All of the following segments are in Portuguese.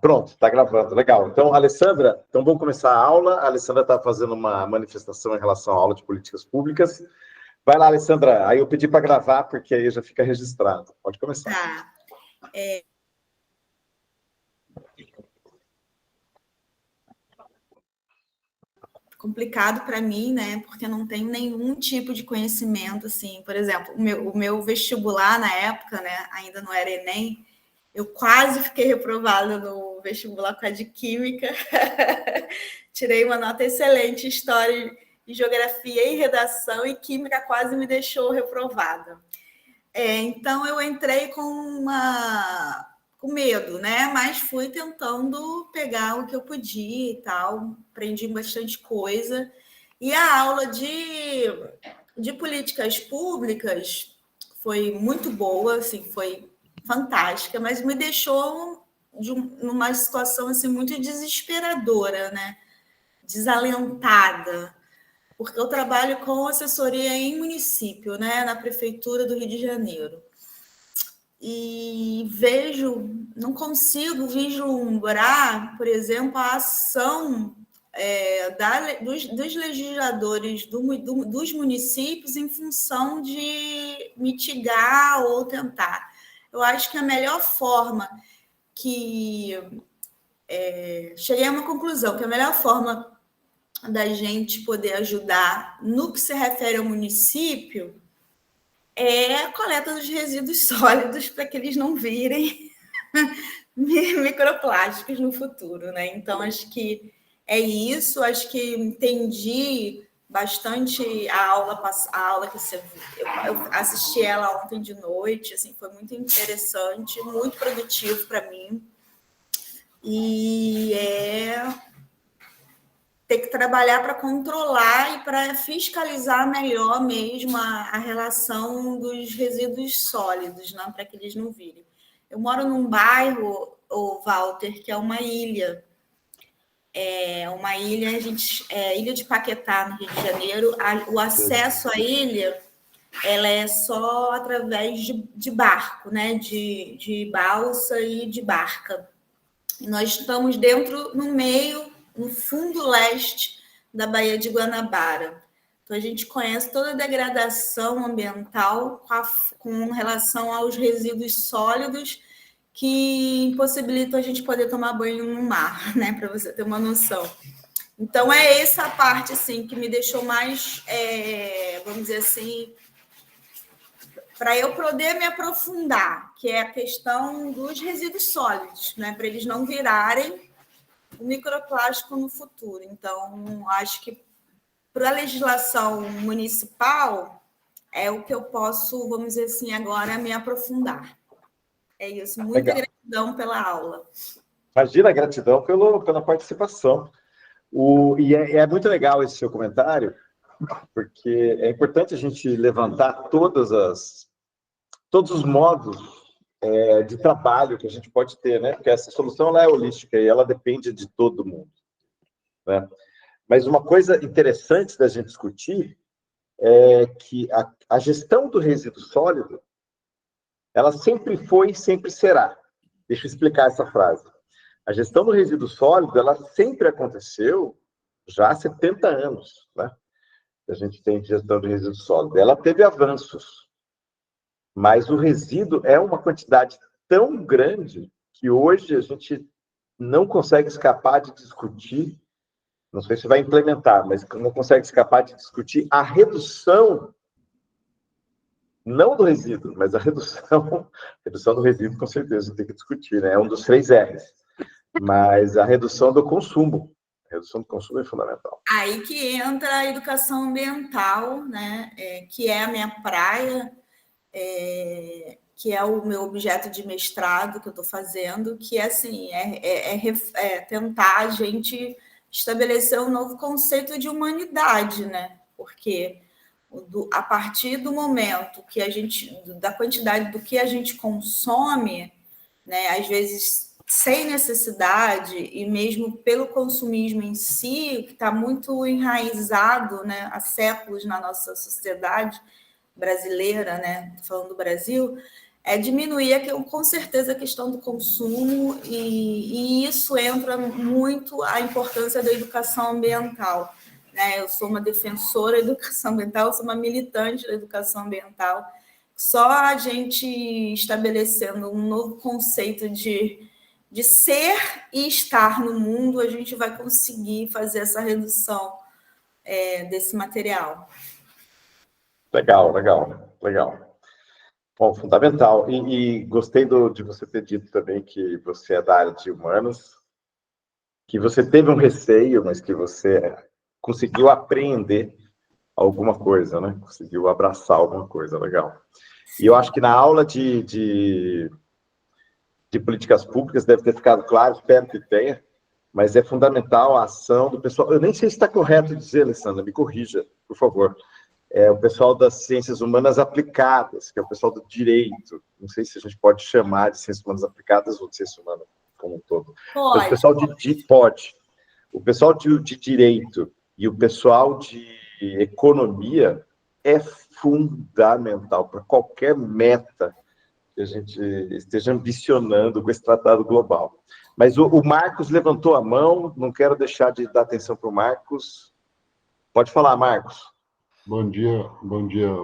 Pronto, está gravando, legal. Então, Alessandra, então vamos começar a aula. A Alessandra está fazendo uma manifestação em relação à aula de políticas públicas. Vai lá, Alessandra. Aí eu pedi para gravar, porque aí já fica registrado. Pode começar. Tá. Complicado para mim, né? Porque eu não tenho nenhum tipo de conhecimento, assim. Por exemplo, o meu vestibular na época, né? Ainda não era Enem. Eu quase fiquei reprovada no vestibular com a de Química. Tirei uma nota excelente em História e Geografia e Redação, e Química quase me deixou reprovada. Então, eu entrei com medo, né? Mas fui tentando pegar o que eu podia e tal. Aprendi bastante coisa. E a aula de políticas públicas foi muito boa, assim, foi fantástica, mas me deixou numa situação assim, muito desesperadora, né? Desalentada, porque eu trabalho com assessoria em município, né? Na Prefeitura do Rio de Janeiro. E não consigo vislumbrar, por exemplo, a ação dos legisladores dos municípios em função de mitigar ou tentar. Eu acho que a melhor forma cheguei a uma conclusão, que a melhor forma da gente poder ajudar no que se refere ao município é a coleta dos resíduos sólidos para que eles não virem microplásticos no futuro, né? Então, acho que é isso. Acho que entendi bastante a aula que você viu. Eu assisti ela ontem de noite, assim, foi muito interessante, muito produtivo para mim. E ter que trabalhar para controlar e para fiscalizar melhor mesmo a relação dos resíduos sólidos, né, para que eles não virem. Eu moro num bairro, o Walter, que é uma ilha. É uma ilha, Ilha de Paquetá, no Rio de Janeiro. O acesso à ilha ela é só através de barco, né, de balsa e de barca. E nós estamos no meio, no fundo leste da Baía de Guanabara. Então, a gente conhece toda a degradação ambiental com relação aos resíduos sólidos que impossibilitam a gente poder tomar banho no mar, né? Para você ter uma noção. Então, é essa parte assim, que me deixou mais, vamos dizer assim, para eu poder me aprofundar, que é a questão dos resíduos sólidos, né? Para eles não virarem o microplástico no futuro. Então, acho que para a legislação municipal é o que eu posso, vamos dizer assim, agora me aprofundar. É isso. Muita gratidão pela aula. Imagina a gratidão pela participação. E é muito legal esse seu comentário, porque é importante a gente levantar todos os modos de trabalho que a gente pode ter, né? Porque essa solução ela é holística e ela depende de todo mundo, né? Mas uma coisa interessante da gente discutir é que a gestão do resíduo sólido, ela sempre foi e sempre será. Deixa eu explicar essa frase. A gestão do resíduo sólido, ela sempre aconteceu já há 70 anos, né? A gente tem gestão de resíduo sólido. Ela teve avanços, mas o resíduo é uma quantidade tão grande que hoje a gente não consegue escapar de discutir, não sei se vai implementar, mas não consegue escapar de discutir a redução, não do resíduo, mas a redução do resíduo, com certeza, tem que discutir, né? É um dos 3 R's. Mas a redução do consumo. A redução do consumo é fundamental. Aí que entra a educação ambiental, né? Que é a minha praia, que é o meu objeto de mestrado que eu estou fazendo, que assim, tentar a gente estabelecer um novo conceito de humanidade, né? Porque a partir do momento que da quantidade do que a gente consome, né, às vezes sem necessidade, e mesmo pelo consumismo em si, que está muito enraizado, né, há séculos na nossa sociedade brasileira, né, falando do Brasil, é diminuir com certeza a questão do consumo, e isso entra muito a importância da educação ambiental. Né? Eu sou uma defensora da educação ambiental, eu sou uma militante da educação ambiental. Só a gente estabelecendo um novo conceito de ser e estar no mundo, a gente vai conseguir fazer essa redução desse material. Legal, legal, legal. Bom, fundamental. E gostei de você ter dito também que você é da área de humanas, que você teve um receio, mas que você conseguiu apreender alguma coisa, né? Conseguiu abraçar alguma coisa, legal. E eu acho que na aula de políticas públicas deve ter ficado claro, espero que tenha, mas é fundamental a ação do pessoal. Eu nem sei se está correto dizer, Alessandra, me corrija, por favor. É o pessoal das ciências humanas aplicadas, que é o pessoal do direito. Não sei se a gente pode chamar de ciências humanas aplicadas ou de ciência humana como um todo. Pode. Mas o pessoal pode. O pessoal de direito e o pessoal de economia é fundamental para qualquer meta que a gente esteja ambicionando com esse tratado global. Mas o Marcos levantou a mão, não quero deixar de dar atenção para o Marcos. Pode falar, Marcos. Bom dia,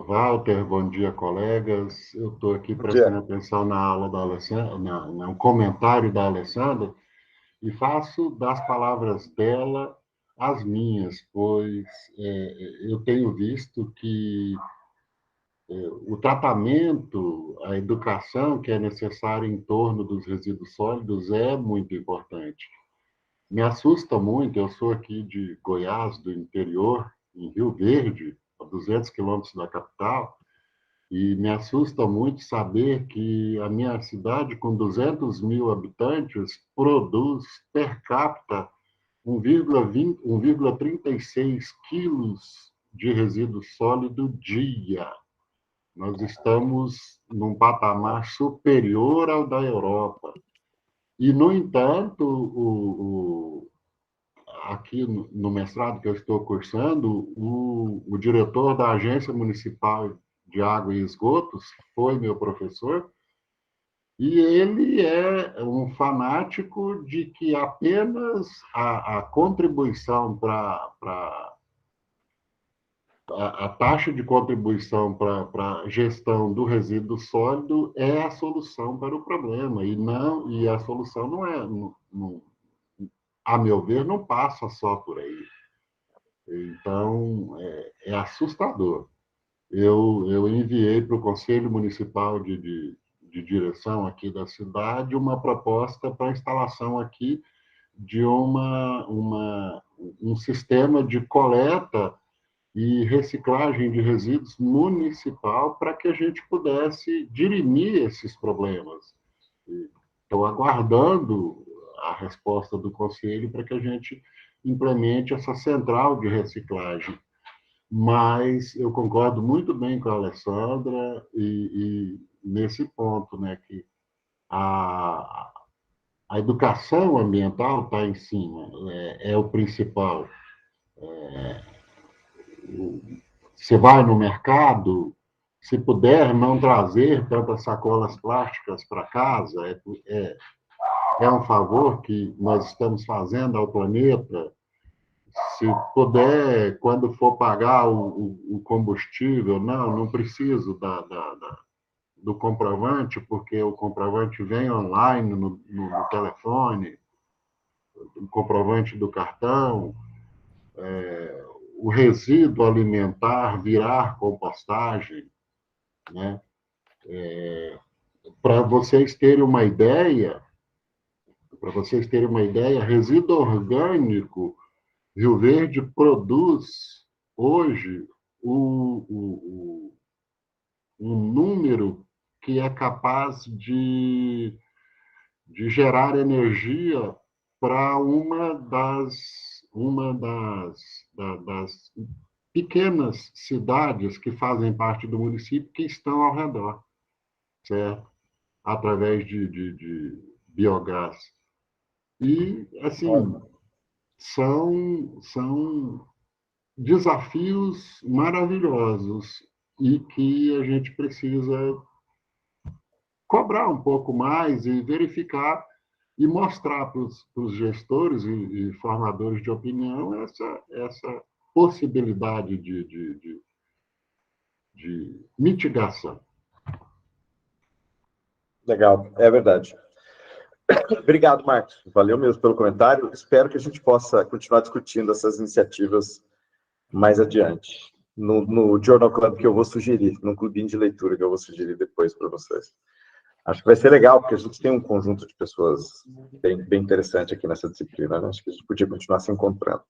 Walter, bom dia, colegas. Eu estou aqui prestando atenção na aula da Alessandra, no comentário da Alessandra, e faço das palavras dela as minhas, pois eu tenho visto que o tratamento, a educação que é necessária em torno dos resíduos sólidos é muito importante. Me assusta muito, eu sou aqui de Goiás, do interior, em Rio Verde, a 200 quilômetros da capital, e me assusta muito saber que a minha cidade, com 200 mil habitantes, produz per capita 1,36 quilos de resíduo sólido dia. Nós estamos num patamar superior ao da Europa. E, no entanto, aqui no mestrado que eu estou cursando, o diretor da Agência Municipal de Água e Esgotos foi meu professor, e ele é um fanático de que apenas a contribuição a taxa de contribuição para a gestão do resíduo sólido é a solução para o problema, e a solução não é, a meu ver, não passa só por aí. Então, é assustador. Eu enviei para o Conselho Municipal de Direção aqui da cidade uma proposta para a instalação aqui de um sistema de coleta e reciclagem de resíduos municipal para que a gente pudesse dirimir esses problemas. Estou aguardando a resposta do Conselho para que a gente implemente essa central de reciclagem. Mas eu concordo muito bem com a Alessandra e nesse ponto, né, que a educação ambiental está em cima, é o principal. Você vai no mercado, se puder não trazer tantas sacolas plásticas para casa, é um favor que nós estamos fazendo ao planeta. Se puder, quando for pagar o combustível, não preciso do comprovante, porque o comprovante vem online no telefone, o comprovante do cartão, o resíduo alimentar virar compostagem, né? Para vocês terem uma ideia, resíduo orgânico, Rio Verde produz hoje um número que é capaz de gerar energia para uma das pequenas cidades que fazem parte do município que estão ao redor, certo? Através de biogás. E, assim, são desafios maravilhosos e que a gente precisa cobrar um pouco mais e verificar e mostrar para os gestores e formadores de opinião essa possibilidade de mitigação. Legal, é verdade. Obrigado, Marcos. Valeu mesmo pelo comentário. Espero que a gente possa continuar discutindo essas iniciativas mais adiante, no Journal Club que eu vou sugerir, no clubinho de leitura que eu vou sugerir depois para vocês. Acho que vai ser legal, porque a gente tem um conjunto de pessoas bem interessante aqui nessa disciplina, né? Acho que a gente podia continuar se encontrando.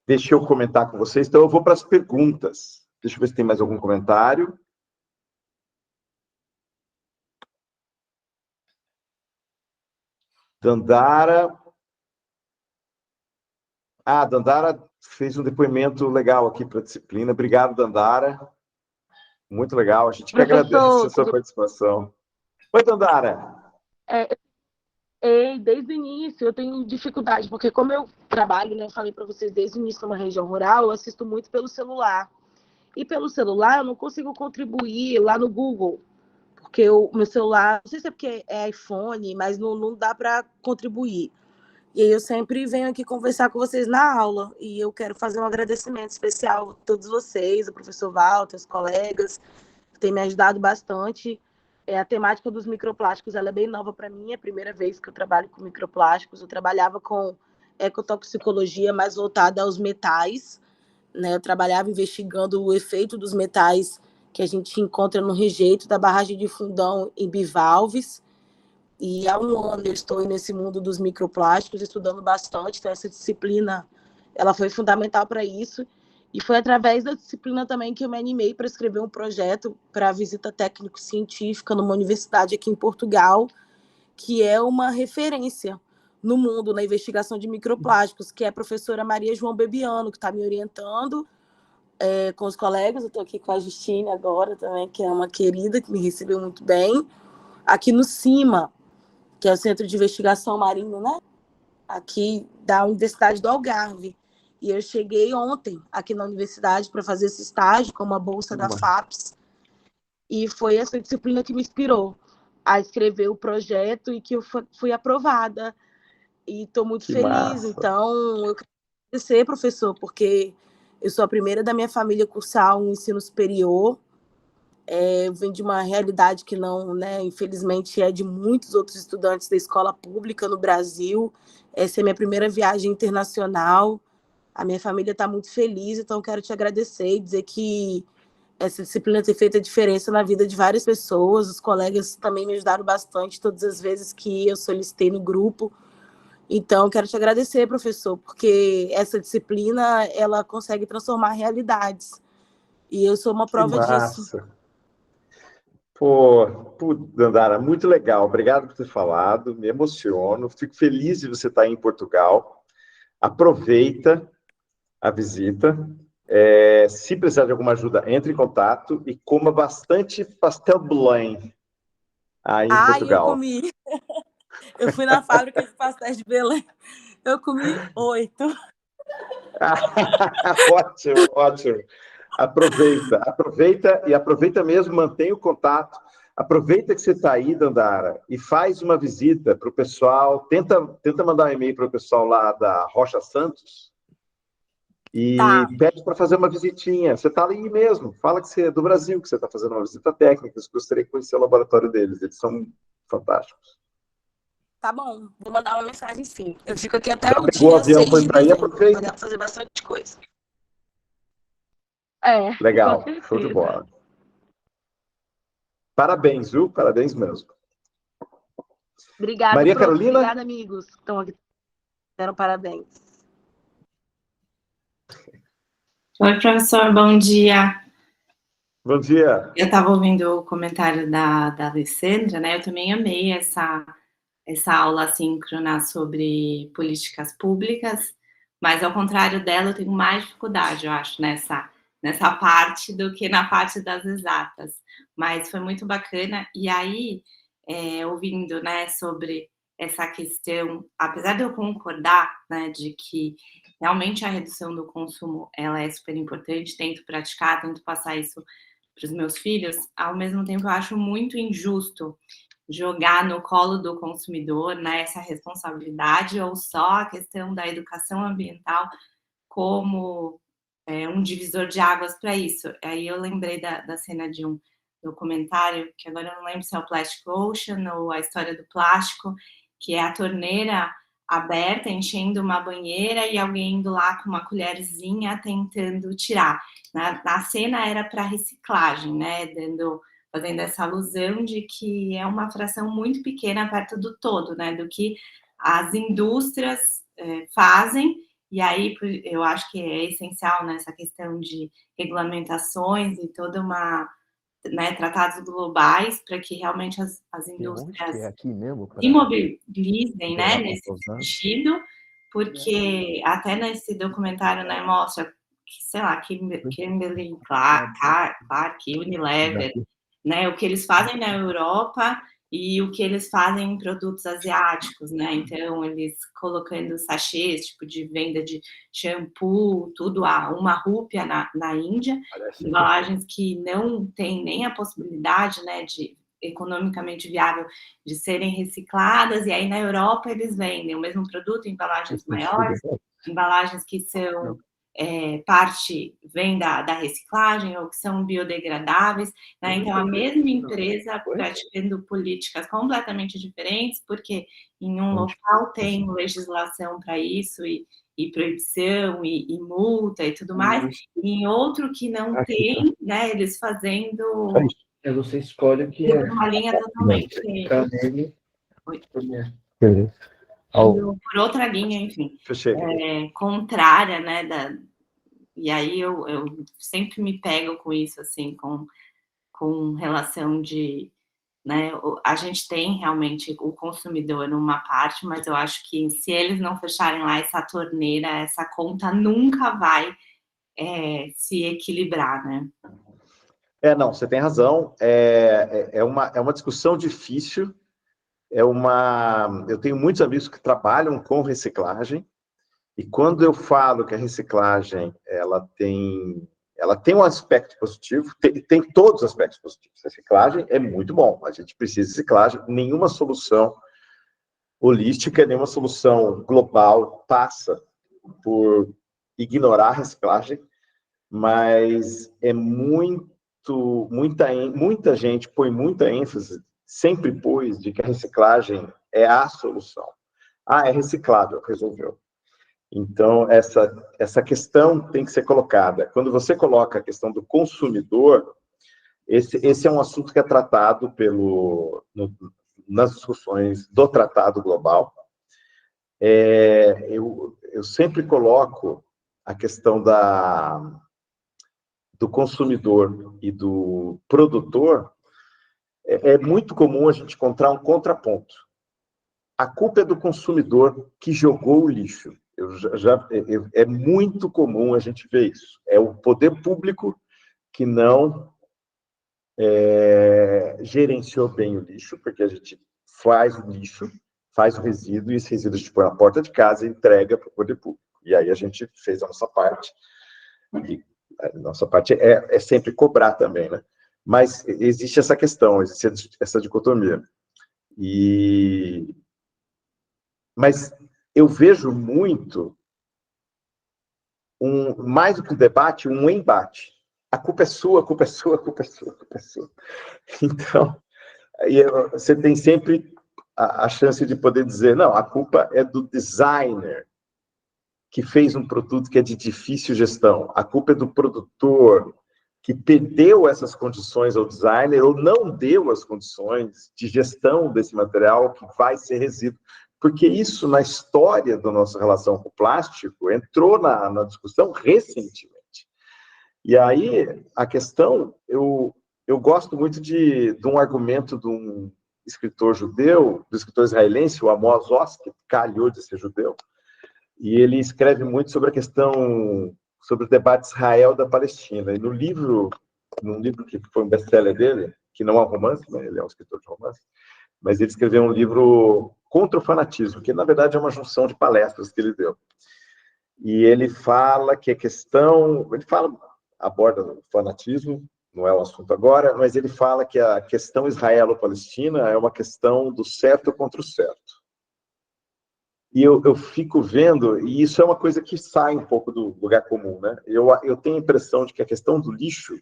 Deixa eu comentar com vocês, então eu vou para as perguntas. Deixa eu ver se tem mais algum comentário. Dandara. Dandara fez um depoimento legal aqui para a disciplina. Obrigado, Dandara. Muito legal. A gente que agradece a sua participação. Oi, Dandara. Desde o início eu tenho dificuldade, porque como eu trabalho, né, eu falei para vocês desde o início numa região rural, eu assisto muito pelo celular. E pelo celular eu não consigo contribuir lá no Google, porque o meu celular, não sei se é porque é iPhone, mas não dá para contribuir. E aí eu sempre venho aqui conversar com vocês na aula, e eu quero fazer um agradecimento especial a todos vocês, o professor Walter, os colegas, que têm me ajudado bastante. A temática dos microplásticos ela é bem nova para mim, é a primeira vez que eu trabalho com microplásticos. Eu trabalhava com ecotoxicologia mais voltada aos metais, né? Eu trabalhava investigando o efeito dos metais que a gente encontra no rejeito da barragem de Fundão em bivalves. E há um ano eu estou nesse mundo dos microplásticos, estudando bastante. Então, essa disciplina ela foi fundamental para isso. E foi através da disciplina também que eu me animei para escrever um projeto para a visita técnico-científica numa universidade aqui em Portugal, que é uma referência no mundo na investigação de microplásticos, que é a professora Maria João Bebiano, que está me orientando com os colegas. Eu estou aqui com a Justine agora também, que é uma querida, que me recebeu muito bem, aqui no CIMA, que é o Centro de Investigação Marino, né? Aqui da Universidade do Algarve. E eu cheguei ontem aqui na universidade para fazer esse estágio com uma bolsa da FAPES. E foi essa disciplina que me inspirou a escrever o projeto e que eu fui aprovada. E estou muito feliz. Massa. Então, eu quero agradecer, professor, porque eu sou a primeira da minha família a cursar um ensino superior. Eu venho de uma realidade que não, né, infelizmente, é de muitos outros estudantes da escola pública no Brasil. Essa é a minha primeira viagem internacional. A minha família está muito feliz, então quero te agradecer e dizer que essa disciplina tem feito a diferença na vida de várias pessoas. Os colegas também me ajudaram bastante todas as vezes que eu solicitei no grupo. Então, quero te agradecer, professor, porque essa disciplina ela consegue transformar realidades. E eu sou uma prova disso. Pô, Dandara, muito legal. Obrigado por ter falado, me emociono. Fico feliz de você estar em Portugal. Aproveita a visita. Se precisar de alguma ajuda, entre em contato e coma bastante pastel Belém aí em Portugal. Eu comi. Eu fui na fábrica de pastéis de Belém. Eu comi 8. Ótimo, ótimo. Aproveita mesmo, mantenha o contato. Aproveita que você está aí, Dandara, e faz uma visita para o pessoal. Tenta mandar um e-mail para o pessoal lá da Rocha Santos e pede para fazer uma visitinha. Você está ali mesmo. Fala que você é do Brasil, que você está fazendo uma visita técnica. Eu gostaria de conhecer o laboratório deles. Eles são fantásticos. Tá bom, vou mandar uma mensagem sim. Eu fico aqui até o dia 6 de dezembro. Vai fazer bastante coisa. Legal, show de bola. Parabéns, viu? Parabéns mesmo. Obrigada, Maria Carolina. Obrigada, amigos. Estão aqui. Deram parabéns. Oi, professor, bom dia. Bom dia. Eu estava ouvindo o comentário da Alessandra, né? Eu também amei essa aula síncrona sobre políticas públicas, mas ao contrário dela, eu tenho mais dificuldade, eu acho, nessa parte do que na parte das exatas. Mas foi muito bacana. E aí, ouvindo, né, sobre essa questão, apesar de eu concordar, né, de que realmente a redução do consumo ela é super importante, tento praticar, tento passar isso os meus filhos, ao mesmo tempo eu acho muito injusto jogar no colo do consumidor, né, essa responsabilidade, ou só a questão da educação ambiental como um divisor de águas para isso. Aí eu lembrei da cena de um documentário, que agora eu não lembro se é o Plastic Ocean ou a história do plástico, que é a torneira aberta, enchendo uma banheira e alguém indo lá com uma colherzinha tentando tirar. Na cena era para reciclagem, né? Fazendo essa alusão de que é uma fração muito pequena perto do todo, né? Do que as indústrias fazem. E aí eu acho que é essencial nessa questão de regulamentações e toda uma, né, tratados globais para que realmente as indústrias se mobilizem, né, nesse sentido, porque até nesse documentário, né, mostra que, sei lá, Kimberly Clark, Unilever, né, o que eles fazem na Europa e o que eles fazem em produtos asiáticos, né? Então, eles colocando sachês, tipo, de venda de shampoo, tudo a uma rúpia na Índia, embalagens que não tem nem a possibilidade, né, de economicamente viável de serem recicladas, e aí na Europa eles vendem o mesmo produto em embalagens maiores, embalagens que são parte vem da reciclagem ou que são biodegradáveis, né? Então a mesma empresa praticando políticas completamente diferentes, porque em um local tem legislação para isso e proibição e multa e tudo mais, e em outro que não tem, né? Eles fazendo você escolhe o que é uma linha totalmente por outra linha, enfim, contrária, né? E aí eu sempre me pego com isso, assim, com relação de, né, a gente tem realmente o consumidor numa parte, mas eu acho que se eles não fecharem lá essa torneira, essa conta nunca vai se equilibrar, né? Não, você tem razão. É uma discussão difícil. Eu tenho muitos amigos que trabalham com reciclagem, e quando eu falo que a reciclagem ela tem um aspecto positivo, tem todos os aspectos positivos. A reciclagem é muito bom, a gente precisa de reciclagem. Nenhuma solução holística, nenhuma solução global passa por ignorar a reciclagem, mas muita gente põe muita ênfase, sempre pôs, de que a reciclagem é a solução. É reciclável, resolveu. Então, essa questão tem que ser colocada. Quando você coloca a questão do consumidor, esse é um assunto que é tratado nas discussões do Tratado Global. Eu sempre coloco a questão do consumidor e do produtor. É muito comum a gente encontrar um contraponto. A culpa é do consumidor que jogou o lixo. É muito comum a gente ver isso. É o poder público que não gerenciou bem o lixo, porque a gente faz o lixo, faz o resíduo, e esse resíduo a gente põe na porta de casa e entrega para o poder público. E aí a gente fez a nossa parte. E a nossa parte é sempre cobrar também, né? Mas existe essa questão, existe essa dicotomia. Mas eu vejo muito, mais do que um debate, um embate. A culpa é sua, a culpa é sua, a culpa é sua, a culpa é sua. Então, você tem sempre a chance de poder dizer, não, a culpa é do designer que fez um produto que é de difícil gestão. A culpa é do produtor que perdeu essas condições ao designer ou não deu as condições de gestão desse material que vai ser resíduo. Porque isso, na história da nossa relação com o plástico, entrou na discussão recentemente. E aí, a questão, eu gosto muito de um argumento de um escritor judeu, do escritor israelense, o Amos Oz, que calhou de ser judeu, e ele escreve muito sobre a questão, sobre o debate Israel da Palestina. E num livro que foi um best-seller dele, que não é um romance, né? Ele é um escritor de romance, mas ele escreveu um livro contra o fanatismo, que na verdade é uma junção de palestras que ele deu. E ele fala que aborda o fanatismo não é o assunto agora, mas ele fala que a questão israelo-palestina é uma questão do certo contra o certo. E eu fico vendo, e isso é uma coisa que sai um pouco do lugar comum, né? Eu tenho a impressão de que a questão do lixo,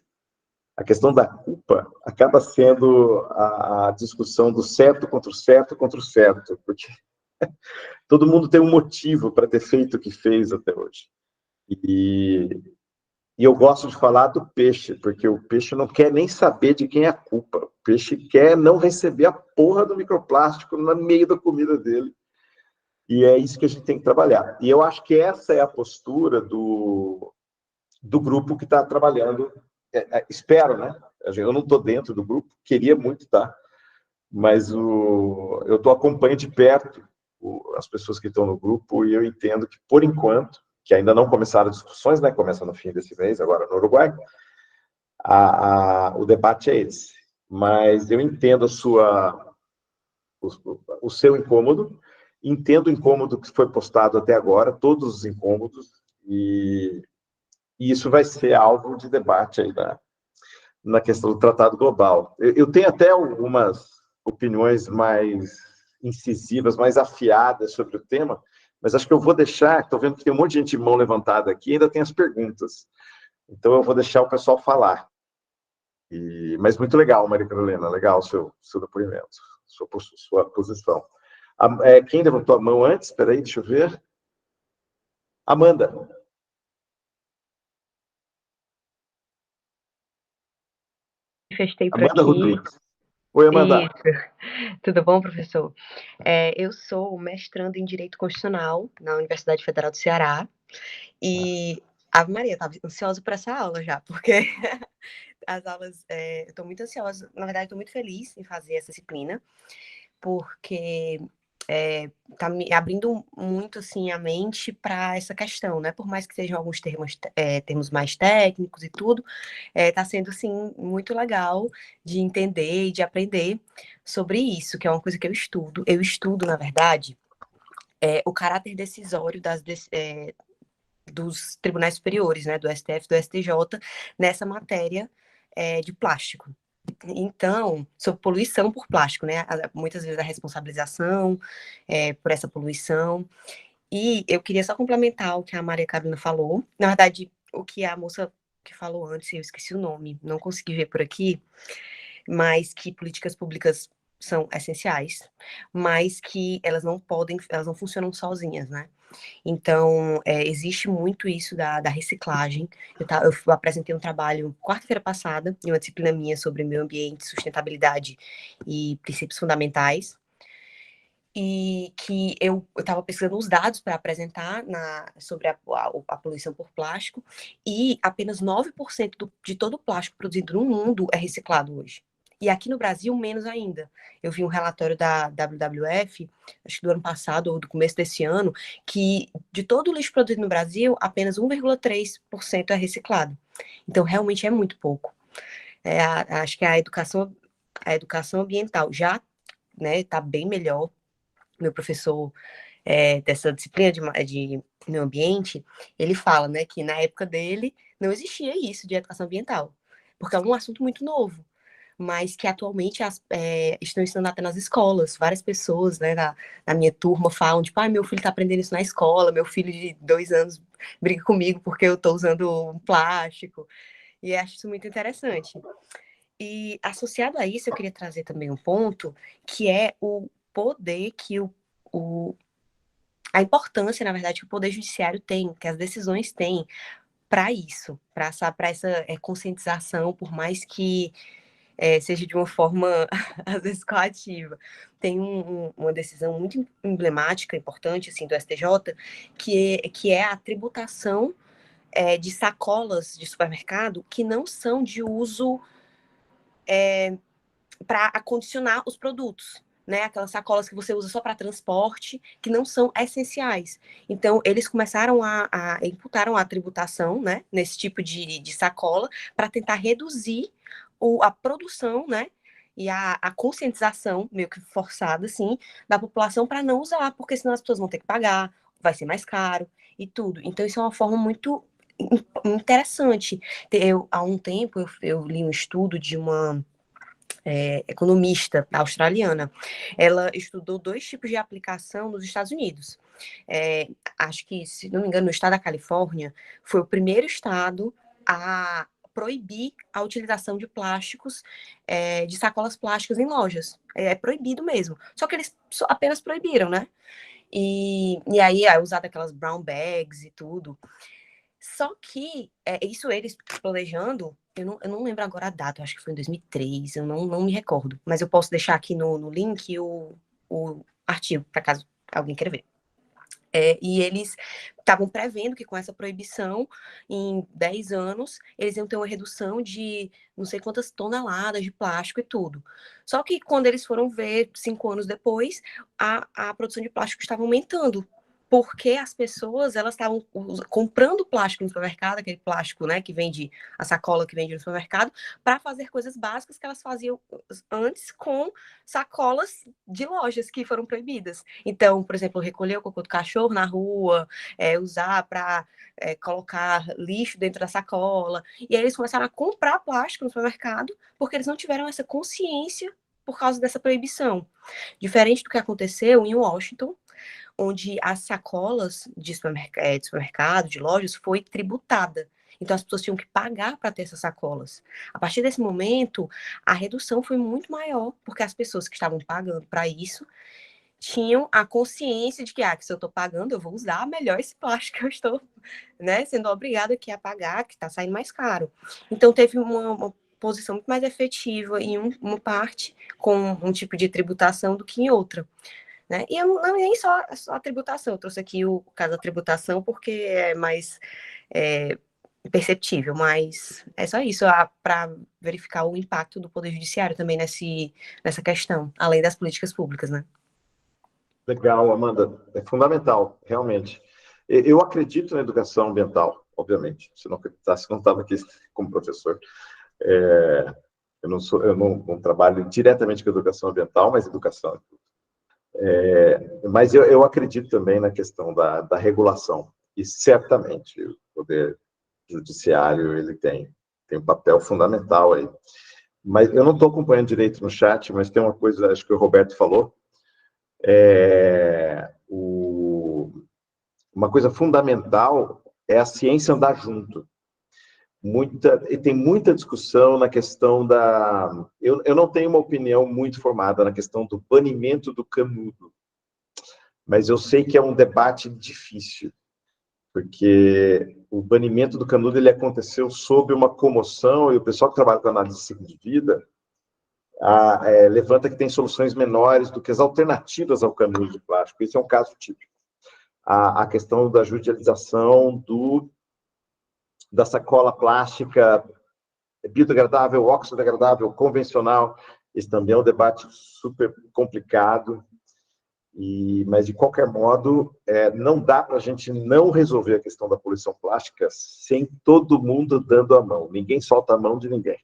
a questão da culpa, acaba sendo a discussão do certo contra o certo, porque todo mundo tem um motivo para ter feito o que fez até hoje. E eu gosto de falar do peixe, porque o peixe não quer nem saber de quem é a culpa. O peixe quer não receber a porra do microplástico no meio da comida dele. E é isso que a gente tem que trabalhar. E eu acho que essa é a postura do grupo que está trabalhando. Espero, né? Eu não estou dentro do grupo, queria muito estar, mas eu estou acompanhando de perto as pessoas que estão no grupo e eu entendo que, por enquanto, que ainda não começaram as discussões, né? Começa no fim desse mês, agora no Uruguai, o debate é esse. Mas eu entendo o seu incômodo, entendo o incômodo que foi postado até agora, todos os incômodos, e isso vai ser alvo de debate aí na questão do tratado global. Eu tenho até algumas opiniões mais incisivas, mais afiadas sobre o tema, mas acho que eu vou deixar, estou vendo que tem um monte de gente de mão levantada aqui, ainda tem as perguntas. Então eu vou deixar o pessoal falar. Mas muito legal, Maria Carolina, legal o seu depoimento, sua posição. Quem levantou a mão antes? Espera aí, deixa eu ver. Amanda. Manifestei por Amanda aqui. Rodrigues. Oi, Amanda. Isso. Tudo bom, professor? Eu sou mestranda em Direito Constitucional na Universidade Federal do Ceará. E, Ave Maria, eu estava ansiosa por essa aula já, porque as aulas, eu estou muito ansiosa, na verdade, estou muito feliz em fazer essa disciplina, porque está me abrindo muito assim a mente para essa questão, né? Por mais que sejam alguns termos mais técnicos e tudo, está sendo assim muito legal de entender e de aprender sobre isso, que é uma coisa que eu estudo. Eu estudo, na verdade, o caráter decisório dos tribunais superiores, né? Do STF, do STJ, nessa matéria de plástico. Então, sobre poluição por plástico, né? Muitas vezes a responsabilização por essa poluição. E eu queria só complementar o que a Maria Carolina falou. Na verdade, o que a moça que falou antes, eu esqueci o nome, não consegui ver por aqui, mas que políticas públicas são essenciais, mas que elas não funcionam sozinhas, né? Então, existe muito isso da reciclagem. Eu apresentei um trabalho quarta-feira passada, em uma disciplina minha sobre meio ambiente, sustentabilidade e princípios fundamentais, e que eu estava pesquisando os dados para apresentar sobre a poluição por plástico, e apenas 9% de todo o plástico produzido no mundo é reciclado hoje. E aqui no Brasil, menos ainda. Eu vi um relatório da WWF, acho que do ano passado ou do começo desse ano, que de todo o lixo produzido no Brasil, apenas 1,3% é reciclado. Então, realmente é muito pouco. Acho que a educação ambiental já está bem melhor. Meu professor dessa disciplina de meio ambiente, ele fala, né, que na época dele não existia isso de educação ambiental, porque é um assunto muito novo, mas que atualmente estão ensinando até nas escolas. Várias pessoas, né, na minha turma falam, tipo, meu filho está aprendendo isso na escola, meu filho de 2 anos briga comigo porque eu estou usando um plástico, e acho isso muito interessante. E associado a isso, eu queria trazer também um ponto, que é o poder que a importância, na verdade, que o Poder Judiciário tem, que as decisões têm para isso, para essa conscientização, por mais que seja de uma forma, às vezes, coativa. Tem uma decisão muito emblemática, importante, assim, do STJ, que é a tributação de sacolas de supermercado que não são de uso para acondicionar os produtos, né? Aquelas sacolas que você usa só para transporte, que não são essenciais. Então, eles começaram imputaram a tributação, né, nesse tipo de sacola, para tentar reduzir a produção, né, e a conscientização, meio que forçada, assim, da população para não usar, porque senão as pessoas vão ter que pagar, vai ser mais caro e tudo. Então, isso é uma forma muito interessante. Há um tempo eu li um estudo de uma economista australiana. Ela estudou 2 tipos de aplicação nos Estados Unidos. Acho que, se não me engano, no estado da Califórnia, foi o primeiro estado a proibir a utilização de plásticos, de sacolas plásticas em lojas. É proibido mesmo. Só que eles apenas proibiram, né? E aí é usado aquelas brown bags e tudo. Só que, isso eles planejando, eu não lembro agora a data, eu acho que foi em 2003, eu não me recordo. Mas eu posso deixar aqui no link o artigo, para caso alguém queira ver. E eles estavam prevendo que com essa proibição, em 10 anos, eles iam ter uma redução de não sei quantas toneladas de plástico e tudo. Só que quando eles foram ver, 5 anos depois, a produção de plástico estava aumentando, porque as pessoas, elas estavam comprando plástico no supermercado, aquele plástico, né, que vende, a sacola que vende no supermercado, para fazer coisas básicas que elas faziam antes com sacolas de lojas que foram proibidas. Então, por exemplo, recolher o cocô do cachorro na rua, usar para colocar lixo dentro da sacola. E aí eles começaram a comprar plástico no supermercado, porque eles não tiveram essa consciência por causa dessa proibição. Diferente do que aconteceu em Washington, onde as sacolas de supermercado, de lojas, foi tributada. Então, as pessoas tinham que pagar para ter essas sacolas. A partir desse momento, a redução foi muito maior, porque as pessoas que estavam pagando para isso tinham a consciência de que se eu estou pagando, eu vou usar melhor esse plástico que eu estou, né, sendo obrigada aqui a pagar, que está saindo mais caro. Então, teve uma posição muito mais efetiva em uma parte, com um tipo de tributação, do que em outra. Né? E eu não nem só a tributação, eu trouxe aqui o caso da tributação porque é mais perceptível, mas é só isso, para verificar o impacto do Poder Judiciário também nessa questão, além das políticas públicas, né? Legal, Amanda, é fundamental, realmente. Eu acredito na educação ambiental, obviamente, se não acreditasse, não estava aqui como professor. Eu não trabalho diretamente com educação ambiental, mas educação é tudo. Mas eu acredito também na questão da regulação, e certamente o Poder Judiciário ele tem um papel fundamental aí. Mas eu não estou acompanhando direito no chat, mas tem uma coisa, acho que o Roberto falou, uma coisa fundamental é a ciência andar junto. E tem muita discussão na questão da... Eu não tenho uma opinião muito formada na questão do banimento do canudo, mas eu sei que é um debate difícil, porque o banimento do canudo ele aconteceu sob uma comoção, e o pessoal que trabalha com análise de ciclo de vida levanta que tem soluções menores do que as alternativas ao canudo de plástico. Isso é um caso típico. A questão da judicialização da sacola plástica biodegradável, oxidegradável, convencional, esse também é um debate super complicado, mas, de qualquer modo, não dá para a gente não resolver a questão da poluição plástica sem todo mundo dando a mão. Ninguém solta a mão de ninguém.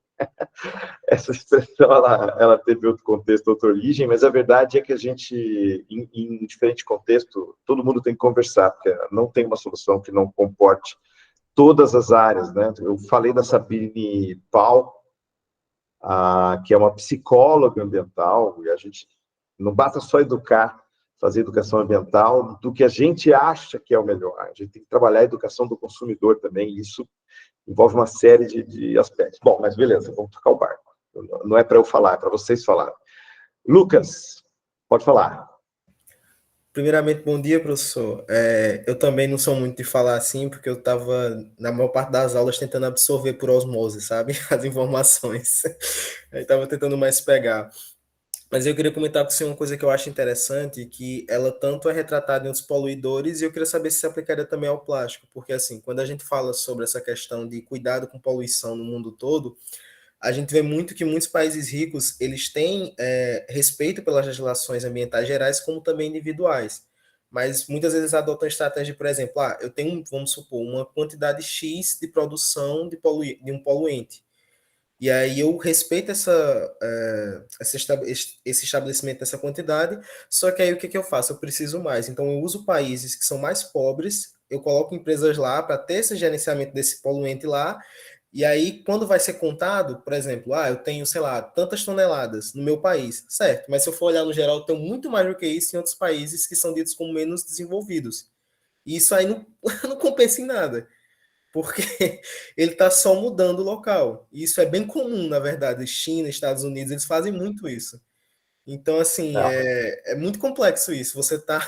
Essa expressão, ela teve outro contexto, outra origem, mas a verdade é que a gente, em diferente contexto, todo mundo tem que conversar, porque não tem uma solução que não comporte todas as áreas, né? Eu falei da Sabine Paul, que é uma psicóloga ambiental, e a gente não basta só educar, fazer educação ambiental do que a gente acha que é o melhor. A gente tem que trabalhar a educação do consumidor também, e isso envolve uma série de aspectos. Bom, mas beleza, vamos tocar o barco. Não é para eu falar, é para vocês falarem. Lucas, pode falar. Primeiramente, bom dia, professor. Eu também não sou muito de falar assim, porque eu estava, na maior parte das aulas, tentando absorver por osmose, sabe? As informações. Aí estava tentando mais pegar. Mas eu queria comentar com você uma coisa que eu acho interessante, que ela tanto é retratada em outros poluidores, e eu queria saber se se aplicaria também ao plástico, porque assim, quando a gente fala sobre essa questão de cuidado com poluição no mundo todo, a gente vê muito que muitos países ricos, eles têm respeito pelas legislações ambientais gerais, como também individuais, mas muitas vezes adotam estratégia, por exemplo, eu tenho, vamos supor, uma quantidade X de produção de um poluente, e aí eu respeito esse estabelecimento dessa quantidade, só que aí o que eu faço? Eu preciso mais. Então eu uso países que são mais pobres, eu coloco empresas lá para ter esse gerenciamento desse poluente lá, e aí, quando vai ser contado, por exemplo, eu tenho, sei lá, tantas toneladas no meu país, certo, mas se eu for olhar no geral, eu tenho muito mais do que isso em outros países que são ditos como menos desenvolvidos. E isso aí não, não compensa em nada, porque ele está só mudando o local. E isso é bem comum, na verdade. China, Estados Unidos, eles fazem muito isso. Então, assim, é muito complexo isso. Você está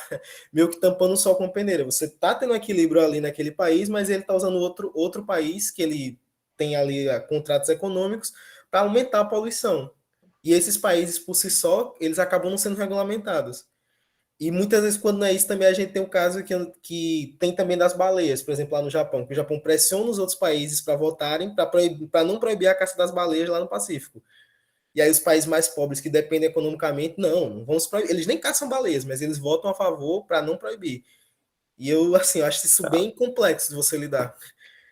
meio que tampando o sol com a peneira. Você está tendo equilíbrio ali naquele país, mas ele está usando outro país que ele tem ali contratos econômicos para aumentar a poluição. E esses países, por si só, eles acabam não sendo regulamentados. E muitas vezes, quando não é isso, também a gente tem um caso que tem também das baleias, por exemplo, lá no Japão, que o Japão pressiona os outros países para votarem para não proibir a caça das baleias lá no Pacífico. E aí os países mais pobres que dependem economicamente, não vamos proibir. Eles nem caçam baleias, mas eles votam a favor para não proibir. E eu, assim, eu acho isso bem complexo de você lidar.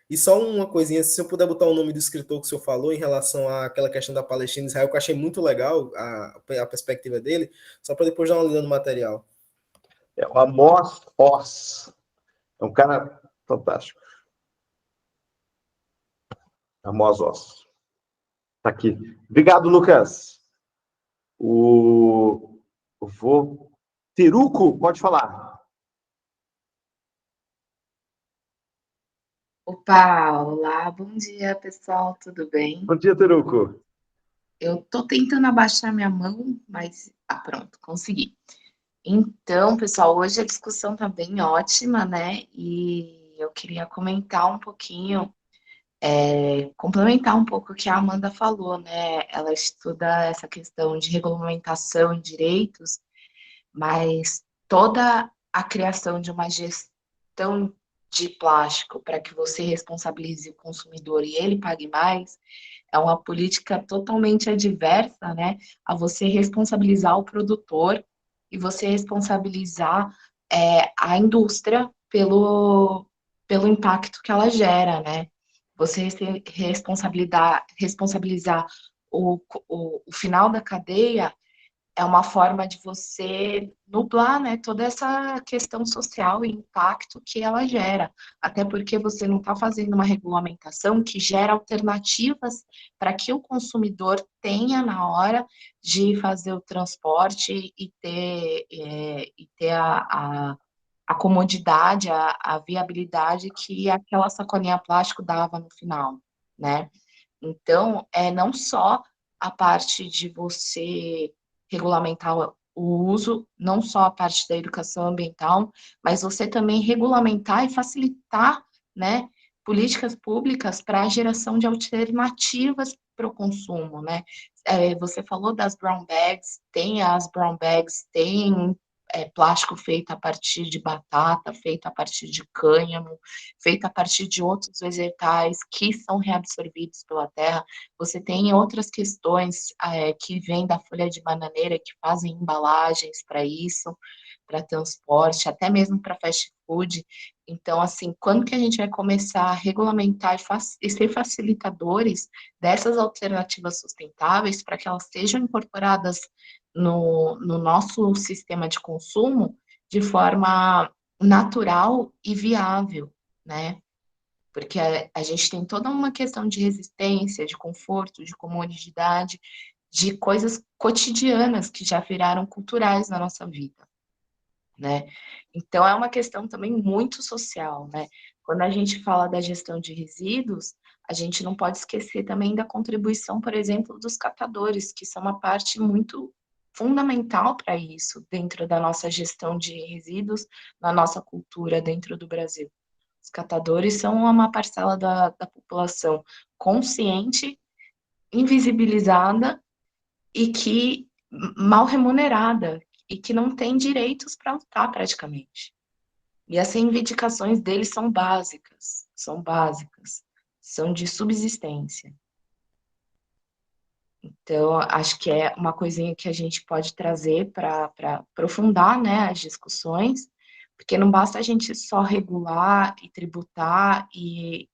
E só uma coisinha, se eu puder botar o nome do escritor que o senhor falou em relação àquela questão da Palestina e Israel, que eu achei muito legal a perspectiva dele, só para depois dar uma lida no material. É o Amos Oz. É um cara fantástico. Amos Oz. Tá aqui. Obrigado, Lucas. Teruco, pode falar. Opa, olá, bom dia, pessoal, tudo bem? Bom dia, Teruco. Eu tô tentando abaixar minha mão, mas pronto, consegui. Então, pessoal, hoje a discussão tá bem ótima, né? E eu queria comentar um pouquinho, complementar um pouco o que a Amanda falou, né? Ela estuda essa questão de regulamentação e direitos, mas toda a criação de uma gestão de plástico para que você responsabilize o consumidor e ele pague mais, é uma política totalmente adversa, né, a você responsabilizar o produtor e você responsabilizar a indústria pelo impacto que ela gera, né? Você responsabilizar o final da cadeia é uma forma de você nublar, né, toda essa questão social e impacto que ela gera. Até porque você não está fazendo uma regulamentação que gera alternativas para que o consumidor tenha na hora de fazer o transporte e ter a comodidade, a viabilidade que aquela sacolinha plástico dava no final, né? Então, não só a parte de você regulamentar o uso, não só a parte da educação ambiental, mas você também regulamentar e facilitar, né, políticas públicas para a geração de alternativas para o consumo, né? Você falou das brown bags, tem as brown bags, tem plástico feito a partir de batata, feito a partir de cânhamo, feito a partir de outros vegetais que são reabsorvidos pela terra. Você tem outras questões que vêm da folha de bananeira, que fazem embalagens para isso, para transporte, até mesmo para fast food. Então, assim, quando que a gente vai começar a regulamentar e ser facilitadores dessas alternativas sustentáveis para que elas sejam incorporadas no nosso sistema de consumo de forma natural e viável, né? Porque a gente tem toda uma questão de resistência, de conforto, de comodidade, de coisas cotidianas que já viraram culturais na nossa vida, né? Então, é uma questão também muito social, né? Quando a gente fala da gestão de resíduos, a gente não pode esquecer também da contribuição, por exemplo, dos catadores, que são uma parte muito fundamental para isso, dentro da nossa gestão de resíduos, na nossa cultura dentro do Brasil. Os catadores são uma parcela da população consciente, invisibilizada e que mal remunerada e que não tem direitos para lutar praticamente. E as reivindicações deles são básicas, são de subsistência. Então, acho que é uma coisinha que a gente pode trazer para aprofundar, né, as discussões, porque não basta a gente só regular e tributar e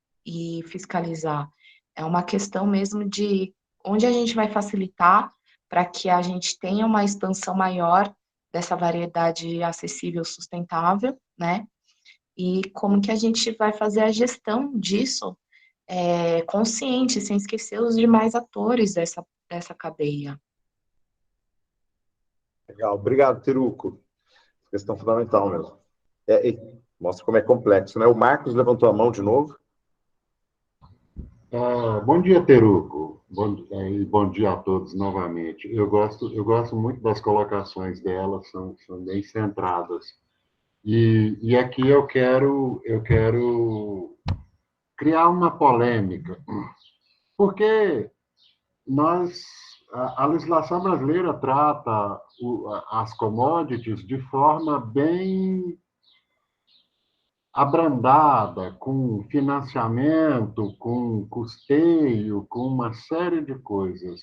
fiscalizar. É uma questão mesmo de onde a gente vai facilitar para que a gente tenha uma expansão maior dessa variedade acessível, sustentável, né? e como que a gente vai fazer a gestão disso consciente, sem esquecer os demais atores dessa cadeia. Legal, obrigado, Teruco. Questão fundamental mesmo. Mostra como é complexo, né? O Marcos levantou a mão de novo. Bom dia, Teruco. Bom dia a todos novamente. Eu gosto muito das colocações dela, são bem centradas. E aqui eu quero criar uma polêmica, porque a legislação brasileira trata as commodities de forma bem abrandada, com financiamento, com custeio, com uma série de coisas.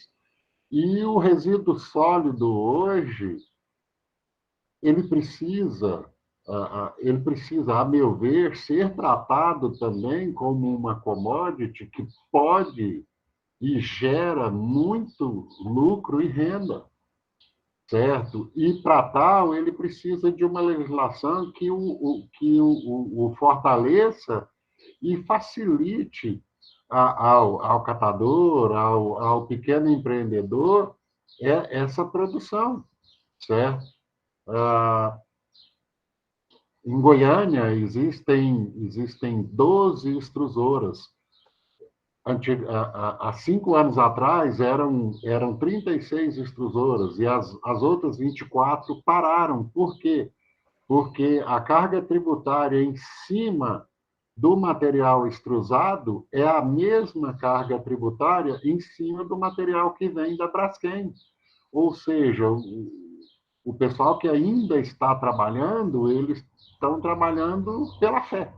E o resíduo sólido hoje, ele precisa, a meu ver, ser tratado também como uma commodity que pode e gera muito lucro e renda, certo? E para tal, ele precisa de uma legislação que o fortaleça e facilite ao catador, ao pequeno empreendedor, essa produção, certo? Em Goiânia, existem 12 extrusoras. Há 5 anos atrás, eram 36 extrusoras, e as outras 24 pararam. Por quê? Porque a carga tributária em cima do material extrusado é a mesma carga tributária em cima do material que vem da Braskem. Ou seja, o pessoal que ainda está trabalhando, eles estão trabalhando pela fé,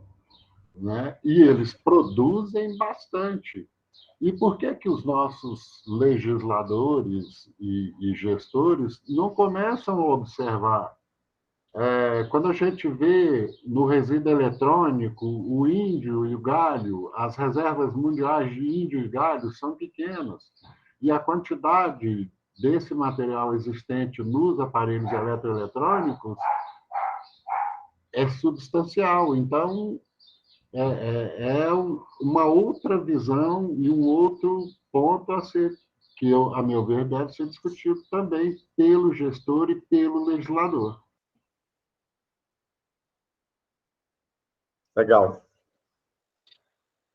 né? E eles produzem bastante. E por que os nossos legisladores e gestores não começam a observar? Quando a gente vê no resíduo eletrônico o índio e o galho, as reservas mundiais de índio e galho são pequenas, e a quantidade desse material existente nos aparelhos eletroeletrônicos é substancial. Então, uma outra visão e um outro ponto a ser, que, a meu ver, deve ser discutido também pelo gestor e pelo legislador. Legal.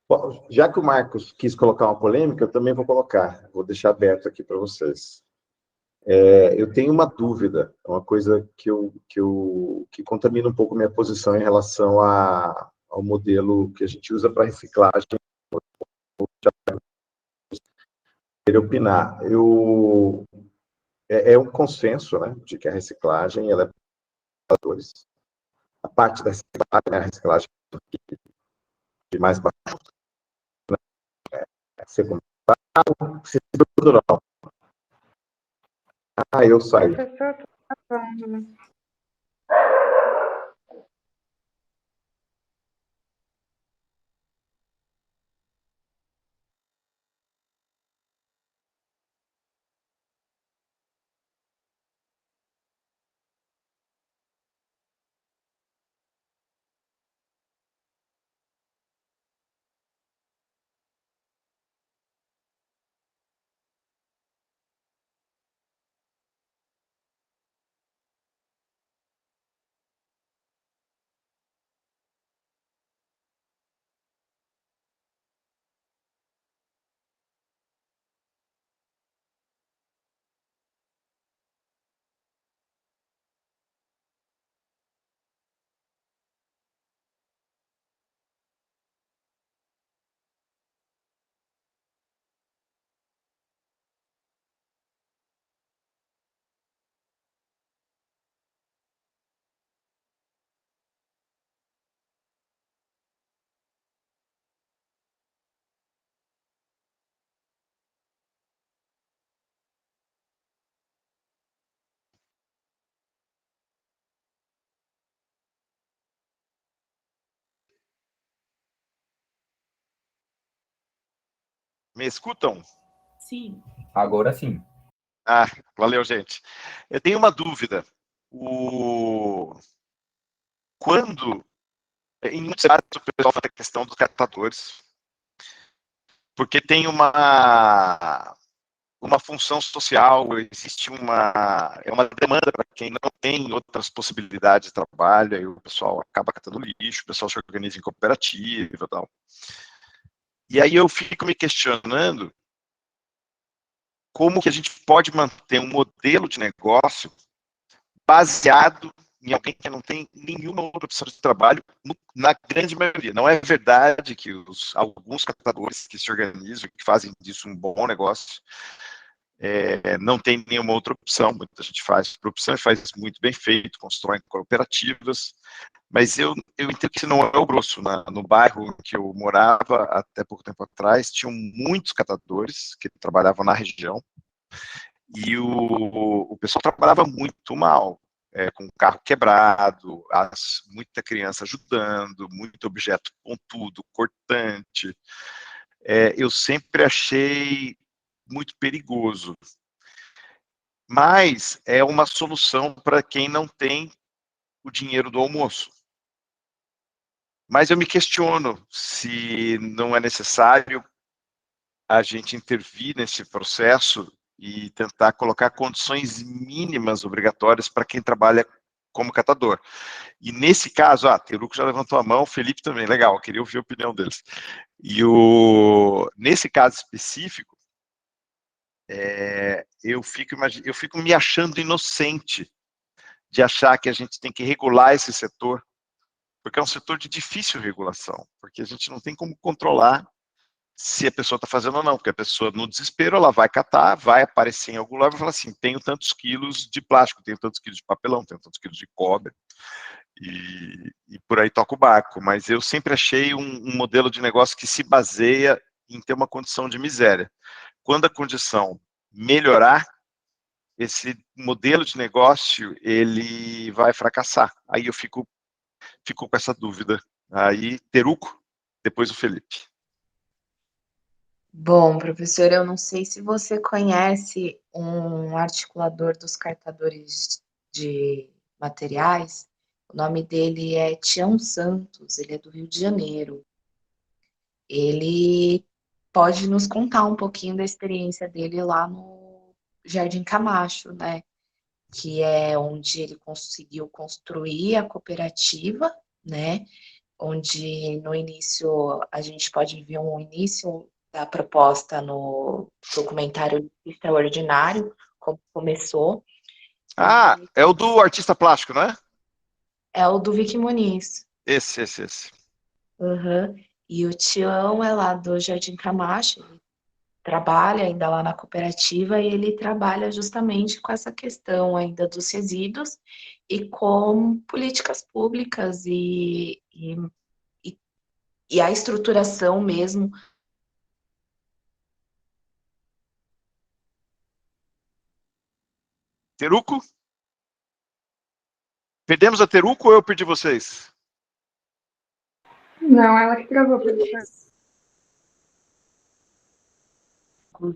Bom, já que o Marcos quis colocar uma polêmica, eu também vou colocar. Vou deixar aberto aqui para vocês. Eu tenho uma dúvida, uma coisa que contamina um pouco minha posição em relação ao modelo que a gente usa para reciclagem. Queria opinar. É um consenso, né, de que a reciclagem ela é a parte da reciclagem, né, a reciclagem de mais baixo, né, secundário, estrutural. Eu saí. Professor, tá falando. Me escutam? Sim. Agora sim. Valeu, gente. Eu tenho uma dúvida. Quando em muitos debates o pessoal fala da questão dos catadores, porque tem uma função social, existe uma demanda para quem não tem outras possibilidades de trabalho, aí o pessoal acaba catando lixo, o pessoal se organiza em cooperativa e tal. E aí eu fico me questionando como que a gente pode manter um modelo de negócio baseado em alguém que não tem nenhuma outra opção de trabalho, na grande maioria. Não é verdade que alguns catadores que se organizam, que fazem disso um bom negócio, não tem nenhuma outra opção. Muita gente faz por opção e faz muito bem feito, constrói cooperativas, mas eu entendo que isso não é o grosso. No bairro que eu morava, até pouco tempo atrás, tinham muitos catadores que trabalhavam na região, e o pessoal trabalhava muito mal, com o carro quebrado, muita criança ajudando, muito objeto pontudo, cortante. Eu sempre achei muito perigoso. Mas é uma solução para quem não tem o dinheiro do almoço. Mas eu me questiono se não é necessário a gente intervir nesse processo e tentar colocar condições mínimas obrigatórias para quem trabalha como catador. E nesse caso, Teruco já levantou a mão, o Felipe também, legal, queria ouvir a opinião deles. E nesse caso específico, eu fico me achando inocente de achar que a gente tem que regular esse setor, porque é um setor de difícil regulação, porque a gente não tem como controlar se a pessoa está fazendo ou não, porque a pessoa, no desespero, ela vai catar, vai aparecer em algum lugar e vai falar assim, tenho tantos quilos de plástico, tenho tantos quilos de papelão, tenho tantos quilos de cobre, e por aí toca o barco. Mas eu sempre achei um modelo de negócio que se baseia em ter uma condição de miséria. Quando a condição melhorar, esse modelo de negócio, ele vai fracassar. Aí eu fico com essa dúvida. Aí, Teruco, depois o Felipe. Bom, professor, eu não sei se você conhece um articulador dos cartadores de materiais. O nome dele é Tião Santos, ele é do Rio de Janeiro. Ele pode nos contar um pouquinho da experiência dele lá no Jardim Camacho, né? Que é onde ele conseguiu construir a cooperativa, né? Onde no início a gente pode ver um início da proposta no documentário Extraordinário, como começou. É o do artista plástico, não é? É o do Vicky Muniz. Esse. Uhum. E o Tião é lá do Jardim Camacho, ele trabalha ainda lá na cooperativa e ele trabalha justamente com essa questão ainda dos resíduos e com políticas públicas e a estruturação mesmo. Teruco? Perdemos a Teruco ou eu perdi vocês? Não, ela que travou, professor.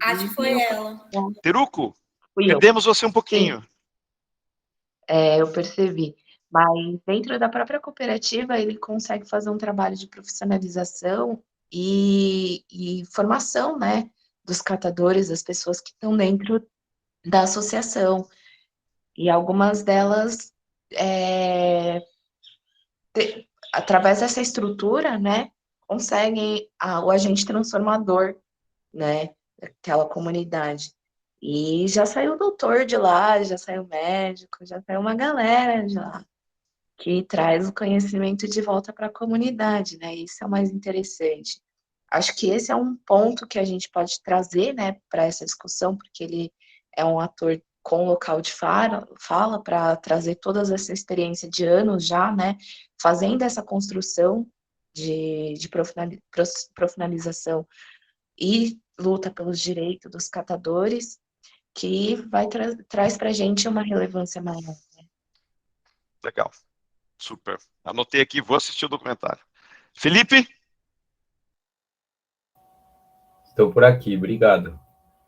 Acho que foi ela. Teruco? Perdemos você um pouquinho. Eu percebi. Mas dentro da própria cooperativa, ele consegue fazer um trabalho de profissionalização e formação, né, dos catadores, das pessoas que estão dentro da associação. E algumas delas, através dessa estrutura, né, conseguem o agente transformador, né, daquela comunidade. E já saiu doutor de lá, já saiu médico, já saiu uma galera de lá, que traz o conhecimento de volta para a comunidade, né? Isso é o mais interessante. Acho que esse é um ponto que a gente pode trazer, né, para essa discussão, porque ele é um ator com local de fala para trazer toda essa experiência de anos já, né, fazendo essa construção de profissionalização e luta pelos direitos dos catadores, que traz para a gente uma relevância maior. Né? Legal. Super. Anotei aqui, vou assistir o documentário. Felipe? Estou por aqui, obrigado.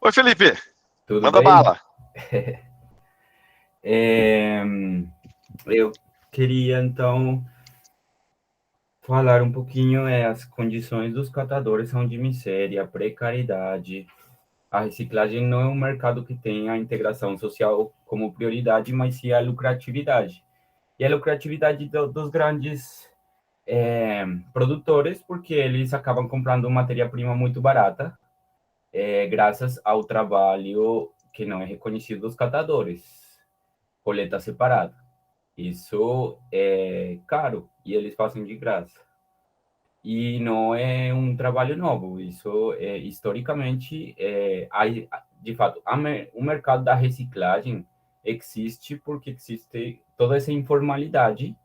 Oi, Felipe. Tudo Manda bem? bala. Eu queria, então, falar um pouquinho as condições dos catadores são de miséria, precariedade. A reciclagem não é um mercado que tem a integração social como prioridade, mas sim a lucratividade. E a lucratividade dos grandes produtores, porque eles acabam comprando matéria-prima muito barata, graças ao trabalho que não é reconhecido dos catadores, coleta separada. Isso é caro e eles fazem de graça. E não é um trabalho novo, isso historicamente, de fato, o mercado da reciclagem existe porque existe toda essa informalidade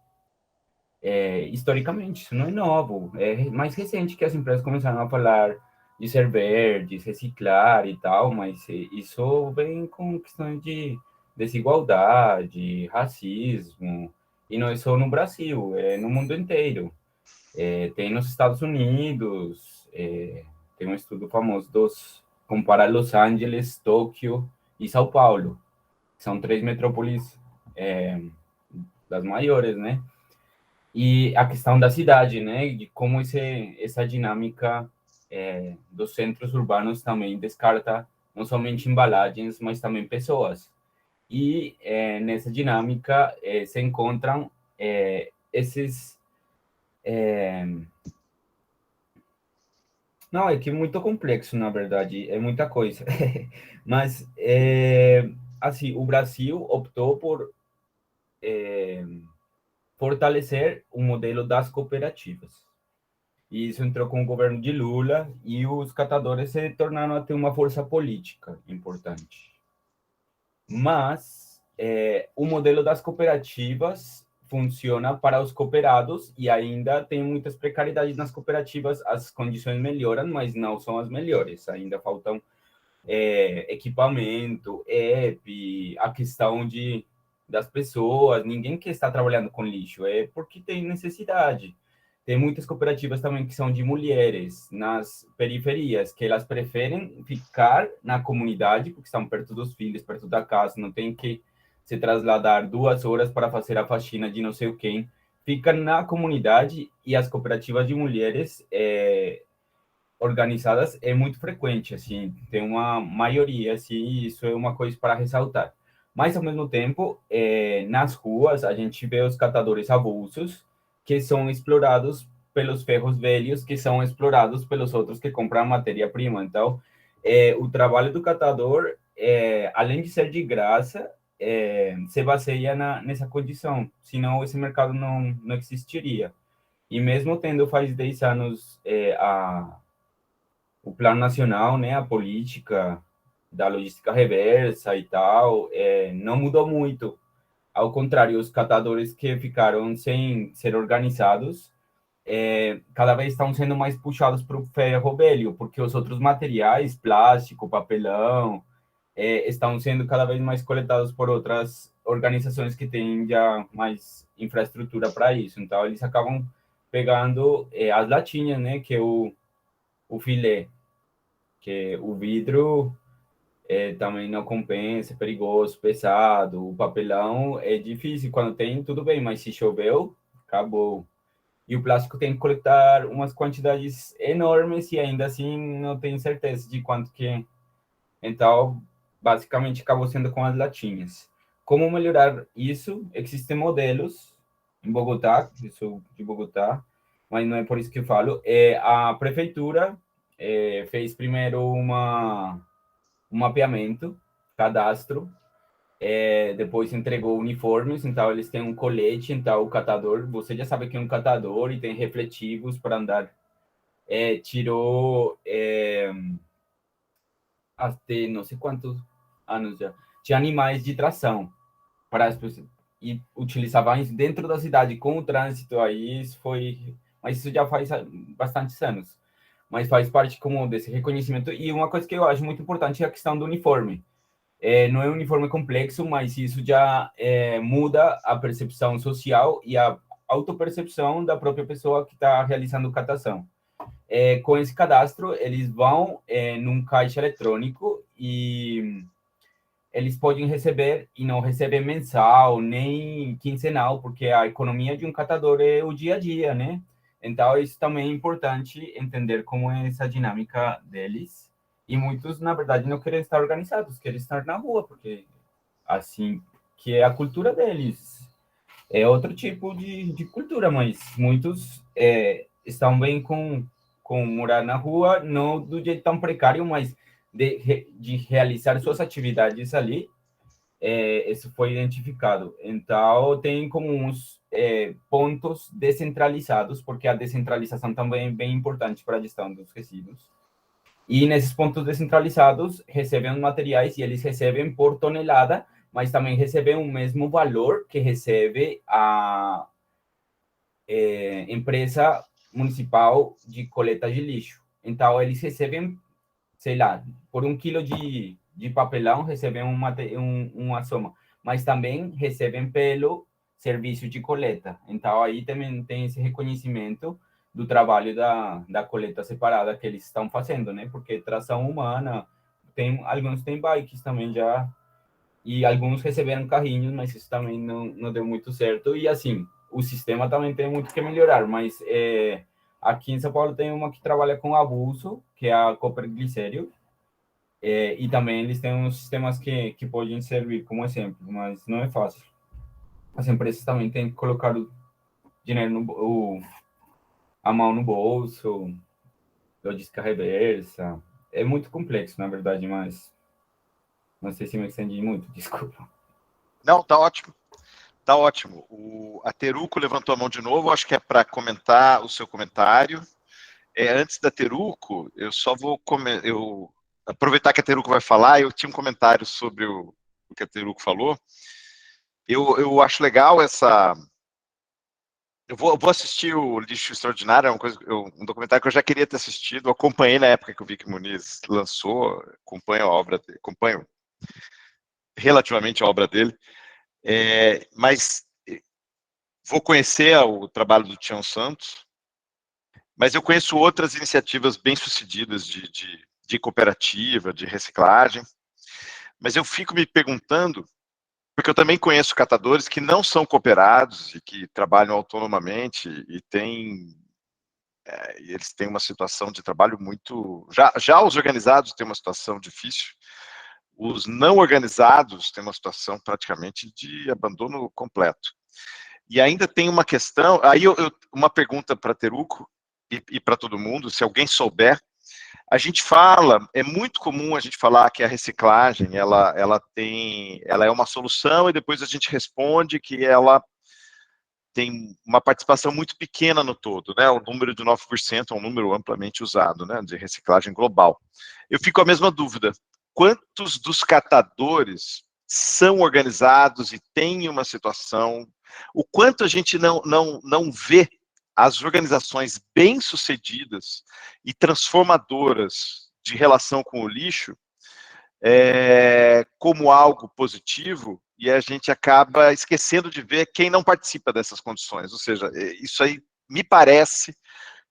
historicamente, isso não é novo, é mais recente que as empresas começaram a falar de ser verdes, reciclar e tal, mas isso vem com questões de desigualdade, racismo, e não é só no Brasil, é no mundo inteiro. Tem nos Estados Unidos, tem um estudo famoso comparar Los Angeles, Tóquio e São Paulo, que são 3 metrópoles das maiores, né? E a questão da cidade, né? De como essa dinâmica dos centros urbanos também descarta não somente embalagens, mas também pessoas. E nessa dinâmica se encontram esses... Não, é que é muito complexo, na verdade, é muita coisa. Mas, assim, o Brasil optou por fortalecer o modelo das cooperativas. E isso entrou com o governo de Lula e os catadores se tornaram a ter uma força política importante. Mas o modelo das cooperativas funciona para os cooperados e ainda tem muitas precariedades nas cooperativas. As condições melhoram, mas não são as melhores. Ainda faltam equipamento, app, a questão das pessoas. Ninguém quer estar trabalhando com lixo, é porque tem necessidade. Tem muitas cooperativas também que são de mulheres nas periferias, que elas preferem ficar na comunidade, porque estão perto dos filhos, perto da casa, não tem que se trasladar 2 horas para fazer a faxina de não sei quem. Fica na comunidade e as cooperativas de mulheres organizadas é muito frequente, assim, tem uma maioria, assim, isso é uma coisa para ressaltar. Mas, ao mesmo tempo, nas ruas, a gente vê os catadores avulsos, que são explorados pelos ferros velhos, que são explorados pelos outros que compram matéria-prima. Então, o trabalho do catador, além de ser de graça, se baseia nessa condição, senão esse mercado não existiria. E mesmo tendo faz 10 anos o plano nacional, né, a política da logística reversa e tal, não mudou muito. Ao contrário, os catadores que ficaram sem ser organizados, cada vez estão sendo mais puxados para o ferro velho, porque os outros materiais, plástico, papelão, estão sendo cada vez mais coletados por outras organizações que têm já mais infraestrutura para isso. Então, eles acabam pegando as latinhas, né, que é o filé, que o vidro também não compensa, é perigoso, pesado. O papelão é difícil, quando tem, tudo bem, mas se choveu, acabou. E o plástico tem que coletar umas quantidades enormes e ainda assim não tem certeza de quanto que é. Então, basicamente, acabou sendo com as latinhas. Como melhorar isso? Existem modelos em Bogotá, eu sou de Bogotá, mas não é por isso que eu falo. A prefeitura fez primeiro um mapeamento, cadastro, depois entregou uniformes, então eles têm um colete, então o catador, você já sabe que é um catador e tem refletivos para andar. Tirou até não sei quantos anos já, tinha animais de tração para as pessoas, e utilizavam isso dentro da cidade com o trânsito, aí isso foi, mas isso já faz bastantes anos, mas faz parte como desse reconhecimento. E uma coisa que eu acho muito importante é a questão do uniforme. Não é um uniforme complexo, mas isso já muda a percepção social e a autopercepção da própria pessoa que está realizando catação. Com esse cadastro, eles vão num caixa eletrônico e eles podem receber, e não recebem mensal, nem quinzenal, porque a economia de um catador é o dia a dia, né? Então, isso também é importante entender como é essa dinâmica deles. E muitos, na verdade, não querem estar organizados, querem estar na rua, porque assim que é a cultura deles. É outro tipo de cultura, mas muitos estão bem com morar na rua, não do jeito tão precário, mas de realizar suas atividades ali. Isso foi identificado. Então, tem como uns pontos descentralizados, porque a descentralização também é bem importante para a gestão dos resíduos. E nesses pontos descentralizados, recebem os materiais e eles recebem por tonelada, mas também recebem o mesmo valor que recebe a empresa municipal de coleta de lixo. Então, eles recebem, sei lá, por 1 quilo de papelão, recebem uma soma, mas também recebem pelo serviço de coleta. Então, aí também tem esse reconhecimento do trabalho da coleta separada que eles estão fazendo, né? Porque tração humana, alguns têm bikes também já, e alguns receberam carrinhos, mas isso também não deu muito certo. E assim, o sistema também tem muito que melhorar, mas aqui em São Paulo tem uma que trabalha com abuso, que é a Cooper Glicério, e também eles têm uns sistemas que podem servir como exemplo, mas não é fácil. As empresas também têm que colocar o dinheiro a mão no bolso, logística reversa. É muito complexo, na verdade, mas não sei se me estendi muito, desculpa. Não, tá ótimo. Tá ótimo. A Teruco levantou a mão de novo, acho que é para comentar o seu comentário. Antes da Teruco, eu só vou aproveitar que a Teruco vai falar. Eu tinha um comentário sobre o que a Teruco falou. Eu acho legal essa... Eu vou assistir o Lixo Extraordinário, um documentário que eu já queria ter assistido, eu acompanhei na época que o Vic Muniz lançou, acompanho relativamente a obra dele, mas vou conhecer o trabalho do Tião Santos, mas eu conheço outras iniciativas bem-sucedidas de cooperativa, de reciclagem, mas eu fico me perguntando, porque eu também conheço catadores que não são cooperados e que trabalham autonomamente e eles têm uma situação de trabalho muito... Já os organizados têm uma situação difícil, os não organizados têm uma situação praticamente de abandono completo. E ainda tem uma questão, aí uma pergunta para Teruco e para todo mundo, se alguém souber. A gente fala, é muito comum a gente falar que a reciclagem, ela é uma solução e depois a gente responde que ela tem uma participação muito pequena no todo, né? O número de 9% é um número amplamente usado, né, de reciclagem global. Eu fico com a mesma dúvida. Quantos dos catadores são organizados e têm uma situação? O quanto a gente não vê as organizações bem-sucedidas e transformadoras de relação com o lixo como algo positivo, e a gente acaba esquecendo de ver quem não participa dessas condições. Ou seja, isso aí me parece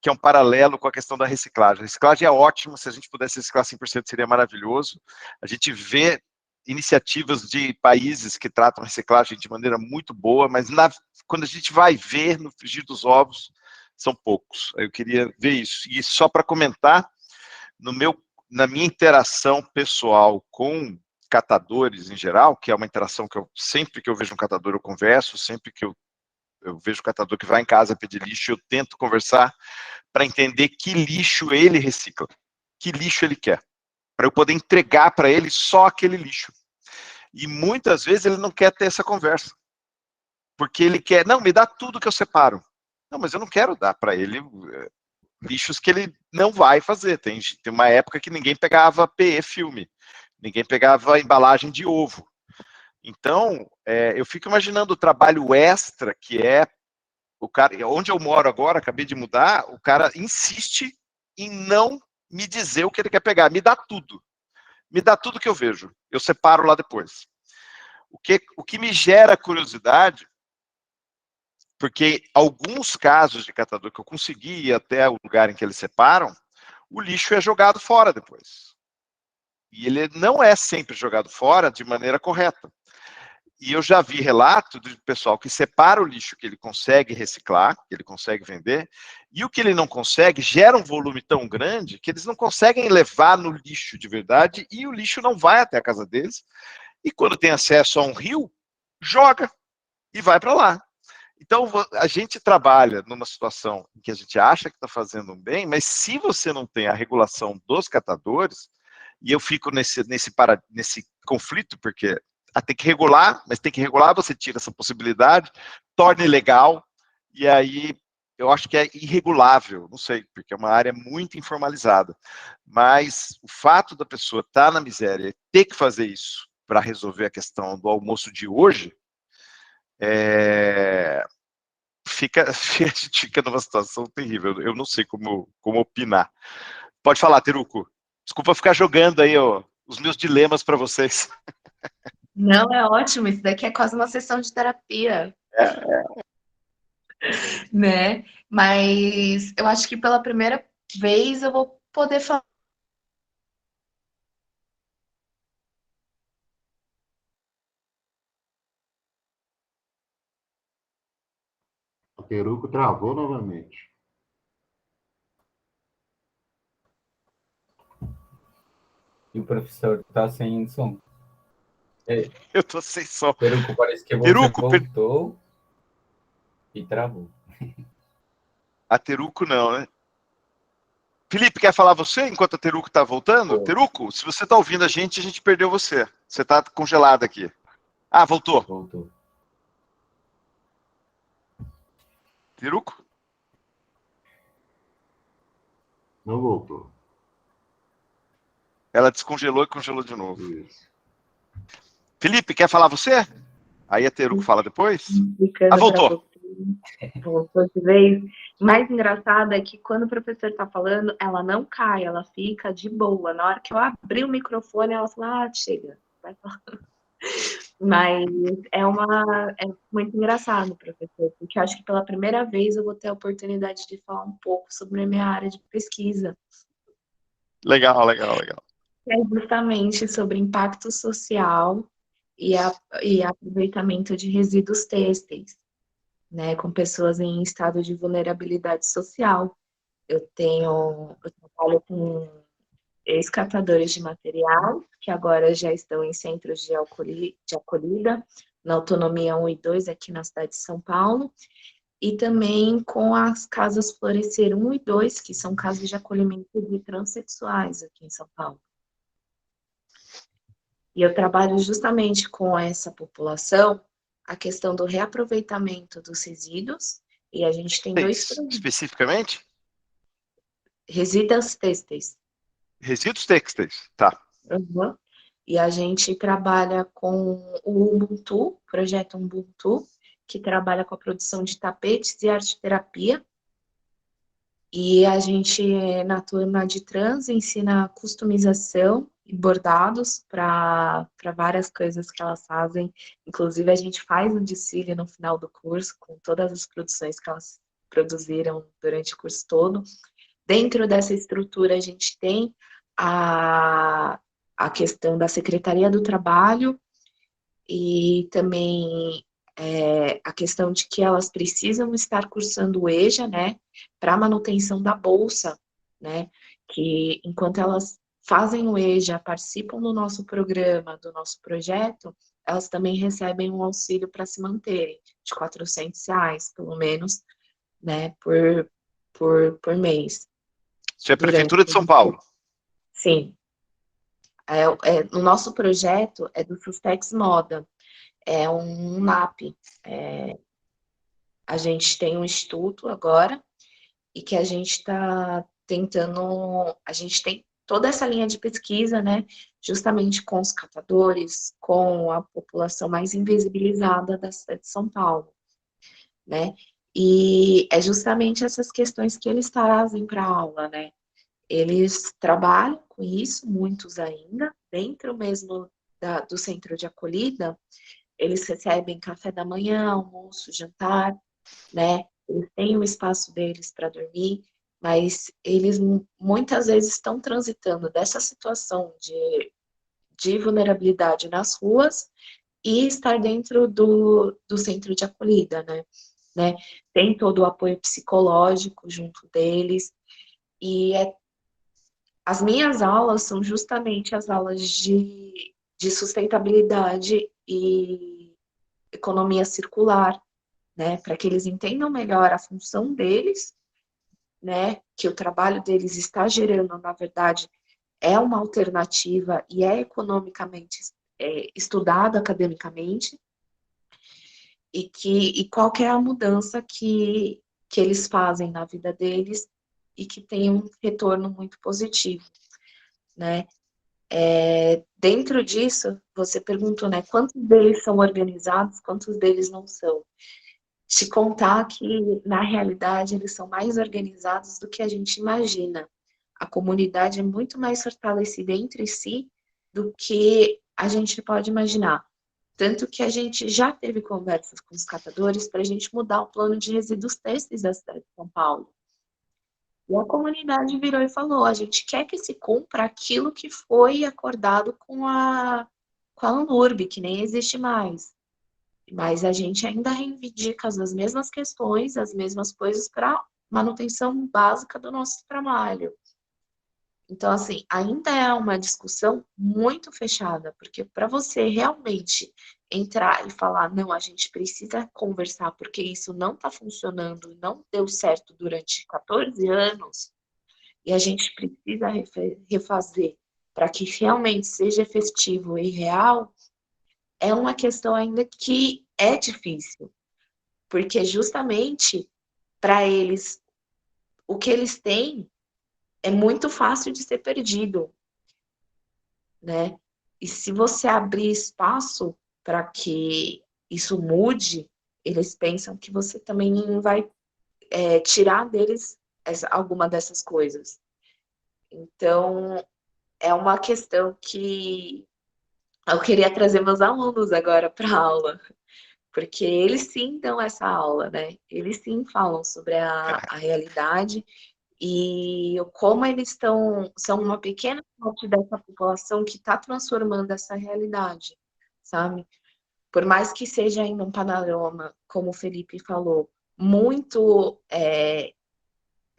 que é um paralelo com a questão da reciclagem. A reciclagem é ótima, se a gente pudesse reciclar 100% seria maravilhoso. A gente vê iniciativas de países que tratam a reciclagem de maneira muito boa, mas quando a gente vai ver no frigir dos ovos, são poucos. Eu queria ver isso. E só para comentar, na minha interação pessoal com catadores em geral, que é uma interação que sempre que eu vejo um catador eu converso, sempre que eu vejo um catador que vai em casa pedir lixo, eu tento conversar para entender que lixo ele recicla, que lixo ele quer, para eu poder entregar para ele só aquele lixo. E muitas vezes ele não quer ter essa conversa, porque ele quer, não, me dá tudo que eu separo. Não, mas eu não quero dar para ele lixos que ele não vai fazer. Tem uma época que ninguém pegava PE filme, ninguém pegava embalagem de ovo. Então, eu fico imaginando o trabalho extra que é o cara, onde eu moro agora, acabei de mudar, o cara insiste em não me dizer o que ele quer pegar, me dá tudo que eu vejo, eu separo lá depois. O que me gera curiosidade, porque alguns casos de catador que eu consegui ir até o lugar em que eles separam, o lixo é jogado fora depois. E ele não é sempre jogado fora de maneira correta. E eu já vi relato do pessoal que separa o lixo que ele consegue reciclar, que ele consegue vender, e o que ele não consegue gera um volume tão grande que eles não conseguem levar no lixo de verdade e o lixo não vai até a casa deles. E quando tem acesso a um rio, joga e vai para lá. Então, a gente trabalha numa situação em que a gente acha que está fazendo um bem, mas se você não tem a regulação dos catadores, e eu fico nesse conflito, porque tem que regular, mas tem que regular, você tira essa possibilidade, torna ilegal, e aí eu acho que é irregulável, não sei, porque é uma área muito informalizada. Mas o fato da pessoa estar na miséria e ter que fazer isso para resolver a questão do almoço de hoje, a gente fica numa situação terrível. Eu não sei como opinar. Pode falar, Teruco. Desculpa ficar jogando aí os meus dilemas para vocês. Não, é ótimo. Isso daqui é quase uma sessão de terapia. Né? Mas eu acho que pela primeira vez eu vou poder falar. O Teruco travou novamente. E o professor está sem som. Eu tô sem som. Teruco, parece que você voltou e travou. A Teruco não, né? Felipe, quer falar você enquanto a Teruco tá voltando? Teruco, se você tá ouvindo a gente perdeu você. Você tá congelado aqui. Ah, voltou. Voltou. Teruco? Não voltou. Ela descongelou e congelou de novo. Isso. Felipe, quer falar você? Aí a Teruco fala depois. Ah, voltou. Voltou de vez. Mais engraçado é que quando o professor está falando, ela não cai, ela fica de boa. Na hora que eu abri o microfone, ela fala, chega, vai falar. Mas é muito engraçado, professor, porque eu acho que pela primeira vez eu vou ter a oportunidade de falar um pouco sobre a minha área de pesquisa. Legal. É justamente sobre impacto social e aproveitamento de resíduos têxteis, né, com pessoas em estado de vulnerabilidade social. Eu trabalho com ex-catadores de material, que agora já estão em centros de acolhida, na Autonomia 1 e 2, aqui na cidade de São Paulo, e também com as casas Florescer 1 e 2, que são casas de acolhimento de transexuais aqui em São Paulo. E eu trabalho justamente com essa população, a questão do reaproveitamento dos resíduos, e a gente tem dois... Especificamente? Resíduos têxteis. Resíduos têxteis, tá. Uhum. E a gente trabalha com o Ubuntu, projeto Ubuntu, que trabalha com a produção de tapetes e arte-terapia. E a gente, na turma de trans, ensina customização e bordados para várias coisas que elas fazem. Inclusive, a gente faz um desfile no final do curso, com todas as produções que elas produziram durante o curso todo. Dentro dessa estrutura, a gente tem a questão da Secretaria do Trabalho e também a questão de que elas precisam estar cursando o EJA, né, para manutenção da bolsa, né, que enquanto elas fazem o EJA, participam do nosso programa, do nosso projeto, elas também recebem um auxílio para se manterem, de R$400, pelo menos, né, por mês. Isso é a Prefeitura de São Paulo? Sim. O nosso projeto é do Sustex Moda, é um NAP. A gente tem um instituto agora, e que a gente está tentando... A gente tem toda essa linha de pesquisa, né, justamente com os catadores, com a população mais invisibilizada da cidade de São Paulo, né? E é justamente essas questões que eles trazem para a aula, né? Eles trabalham com isso, muitos ainda, dentro mesmo do centro de acolhida, eles recebem café da manhã, almoço, jantar, né? Eles têm o espaço deles para dormir, mas eles muitas vezes estão transitando dessa situação de vulnerabilidade nas ruas e estar dentro do centro de acolhida, né? Tem todo o apoio psicológico junto deles, e as minhas aulas são justamente as aulas de sustentabilidade e economia circular, né? Para que eles entendam melhor a função deles, né? Que o trabalho deles está gerando, na verdade, é uma alternativa e é economicamente estudado academicamente, e qual que é a mudança que eles fazem na vida deles e que tem um retorno muito positivo, né? Dentro disso, você perguntou, né, quantos deles são organizados, quantos deles não são. Te contar que, na realidade, eles são mais organizados do que a gente imagina. A comunidade é muito mais fortalecida entre si do que a gente pode imaginar. Tanto que a gente já teve conversas com os catadores para a gente mudar o plano de resíduos têxteis da cidade de São Paulo. E a comunidade virou e falou, a gente quer que se cumpra aquilo que foi acordado com a Anlurb, que nem existe mais. Mas a gente ainda reivindica as mesmas questões, as mesmas coisas para manutenção básica do nosso trabalho. Então, assim, ainda é uma discussão muito fechada, porque para você realmente entrar e falar, não, a gente precisa conversar porque isso não está funcionando, não deu certo durante 14 anos, e a gente precisa refazer para que realmente seja efetivo e real, é uma questão ainda que é difícil, porque justamente para eles, o que eles têm é muito fácil de ser perdido, né? E se você abrir espaço para que isso mude, eles pensam que você também vai tirar deles alguma dessas coisas. Então, é uma questão que eu queria trazer meus alunos agora para a aula, porque eles sim dão essa aula, né? Eles sim falam sobre a realidade e como eles são uma pequena parte dessa população que está transformando essa realidade, sabe? Por mais que seja ainda um panorama, como o Felipe falou, muito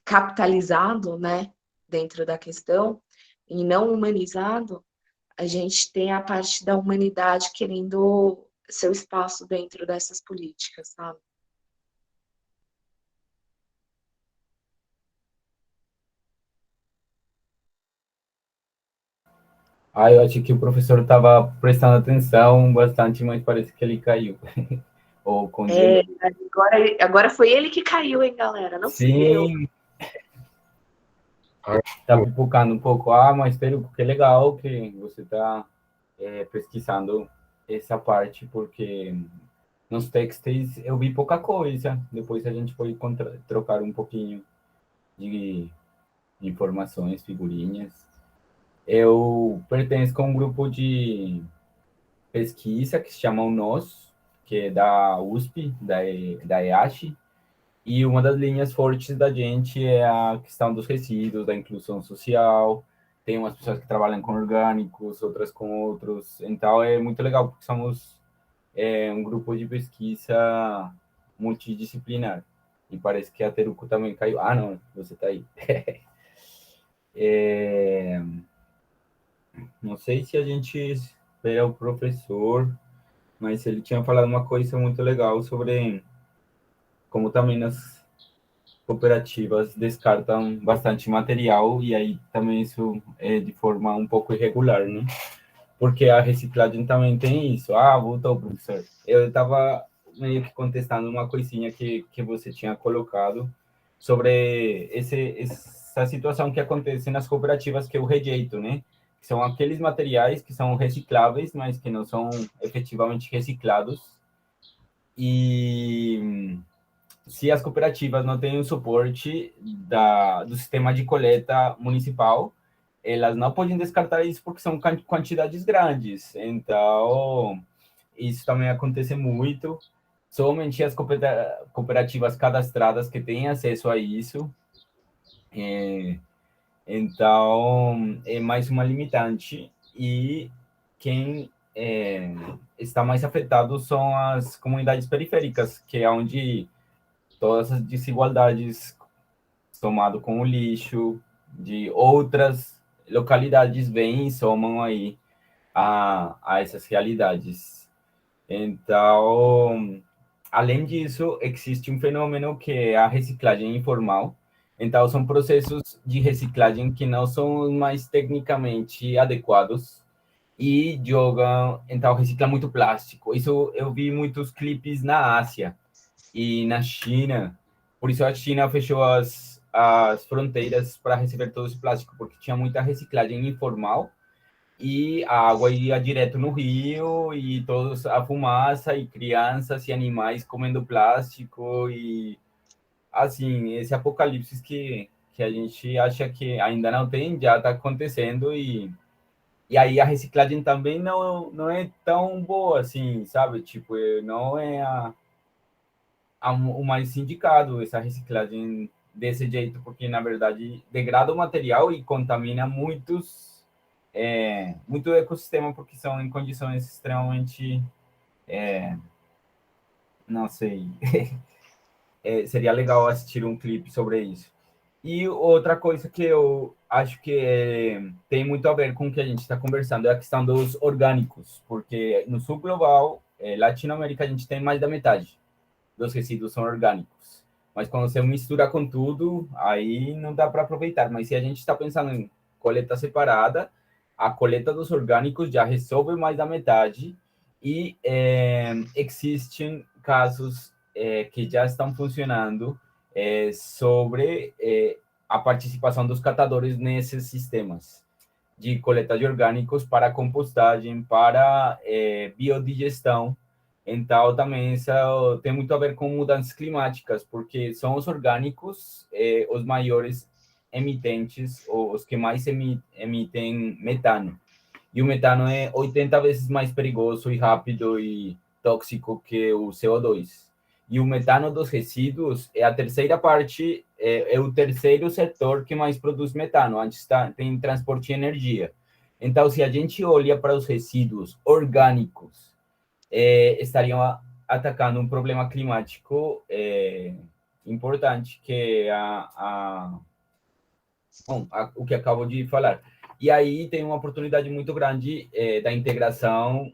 capitalizado, né, dentro da questão, e não humanizado, a gente tem a parte da humanidade querendo seu espaço dentro dessas políticas, sabe? Eu acho que o professor estava prestando atenção bastante, mas parece que ele caiu. Ou congelou. Agora foi ele que caiu, hein, galera? Não fui eu. Sim, tá pipocando um pouco. Mas espero que legal que você está pesquisando essa parte, porque nos textos eu vi pouca coisa. Depois a gente pode trocar um pouquinho de informações, figurinhas. Eu pertenço a um grupo de pesquisa que se chama o NOS, que é da USP, da EASH, e uma das linhas fortes da gente é a questão dos resíduos, da inclusão social. Tem umas pessoas que trabalham com orgânicos, outras com outros. Então é muito legal, porque somos um grupo de pesquisa multidisciplinar. E parece que a Teruco também caiu. Não, você está aí. Não sei se a gente espera o professor, mas ele tinha falado uma coisa muito legal sobre como também nas cooperativas descartam bastante material, e aí também isso é de forma um pouco irregular, né? Porque a reciclagem também tem isso. Voltou, professor. Eu estava meio que contestando uma coisinha que você tinha colocado sobre essa situação que acontece nas cooperativas, que é o rejeito, né? Que são aqueles materiais que são recicláveis, mas que não são efetivamente reciclados. E se as cooperativas não têm o suporte do sistema de coleta municipal, elas não podem descartar isso porque são quantidades grandes. Então, isso também acontece muito. Somente as cooperativas cadastradas que têm acesso a isso. Então, é mais uma limitante. E quem está mais afetado são as comunidades periféricas, que é onde todas as desigualdades somado com o lixo de outras localidades vêm e somam aí a essas realidades. Então, além disso, existe um fenômeno que é a reciclagem informal. Então, são processos de reciclagem que não são os mais tecnicamente adequados e jogam, então, recicla muito plástico. Isso eu vi muitos clipes na Ásia e na China. Por isso a China fechou as fronteiras para receber todo esse plástico, porque tinha muita reciclagem informal e a água ia direto no rio e todos a fumaça e crianças e animais comendo plástico e assim, esse apocalipse que a gente acha que ainda não tem, já está acontecendo e aí a reciclagem também não é tão boa assim, sabe? Tipo, não é o mais indicado essa reciclagem desse jeito, porque na verdade degrada o material e contamina muito ecossistema, porque são em condições extremamente, não sei, seria legal assistir um clipe sobre isso. E outra coisa que eu acho que tem muito a ver com o que a gente está conversando é a questão dos orgânicos, porque no sul global, Latinoamérica, a gente tem mais da metade dos resíduos são orgânicos. Mas quando você mistura com tudo, aí não dá para aproveitar. Mas se a gente está pensando em coleta separada, a coleta dos orgânicos já resolve mais da metade e existem casos que já estão funcionando sobre a participação dos catadores nesses sistemas de coleta de orgânicos para compostagem, para biodigestão. Então, também isso tem muito a ver com mudanças climáticas, porque são os orgânicos os maiores emitentes, ou os que mais emitem metano. E o metano é 80 vezes mais perigoso e rápido e tóxico que o CO2. E o metano dos resíduos é a terceira parte, é o terceiro setor que mais produz metano. Antes tem transporte e energia. Então, se a gente olha para os resíduos orgânicos, estariam atacando um problema climático importante, que é o que acabo de falar. E aí tem uma oportunidade muito grande da integração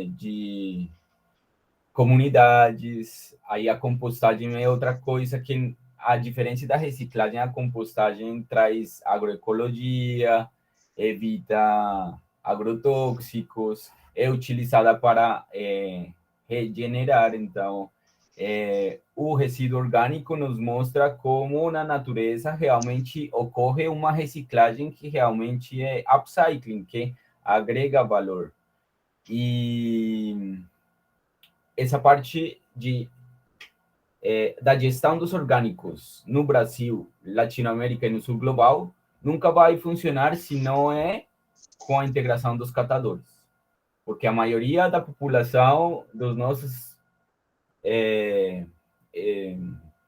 de comunidades. Aí a compostagem é outra coisa que, a diferença da reciclagem, a compostagem traz agroecologia, evita agrotóxicos, é utilizada para regenerar. Então, o resíduo orgânico nos mostra como na natureza realmente ocorre uma reciclagem que realmente é upcycling, que agrega valor. E essa parte da gestão dos orgânicos no Brasil, Latinoamérica e no sul global nunca vai funcionar se não é com a integração dos catadores, porque a maioria da população dos nossos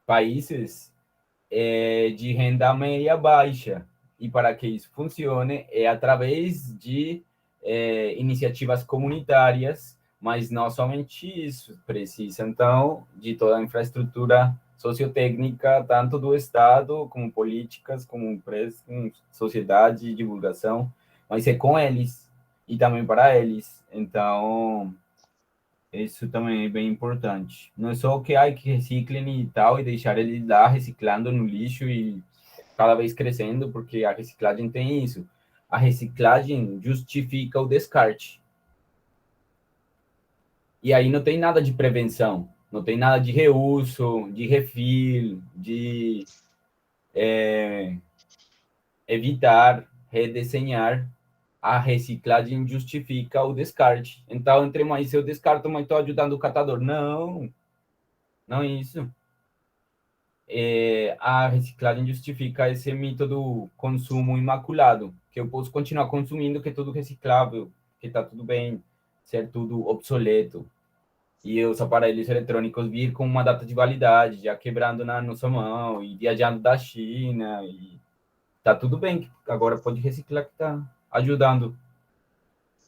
países é de renda média baixa, e para que isso funcione é através de iniciativas comunitárias, mas não somente isso, precisa então de toda a infraestrutura sociotécnica, tanto do Estado, como políticas, como empresas, como sociedade, divulgação, mas é com eles e também para eles. Então, isso também é bem importante. Não é só que reciclem e tal, e deixar eles lá reciclando no lixo e cada vez crescendo, porque a reciclagem tem isso. A reciclagem justifica o descarte. E aí não tem nada de prevenção, não tem nada de reuso, de refil, de evitar, redesenhar. A reciclagem justifica o descarte. Então, entre mais eu descarto, mais estou ajudando o catador. Não é isso. A reciclagem justifica esse mito do consumo imaculado, que eu posso continuar consumindo, que é tudo reciclável, que está tudo bem, ser tudo obsoleto. E os aparelhos eletrônicos vir com uma data de validade, já quebrando na nossa mão, e viajando da China, e tá tudo bem, agora pode reciclar, que tá ajudando.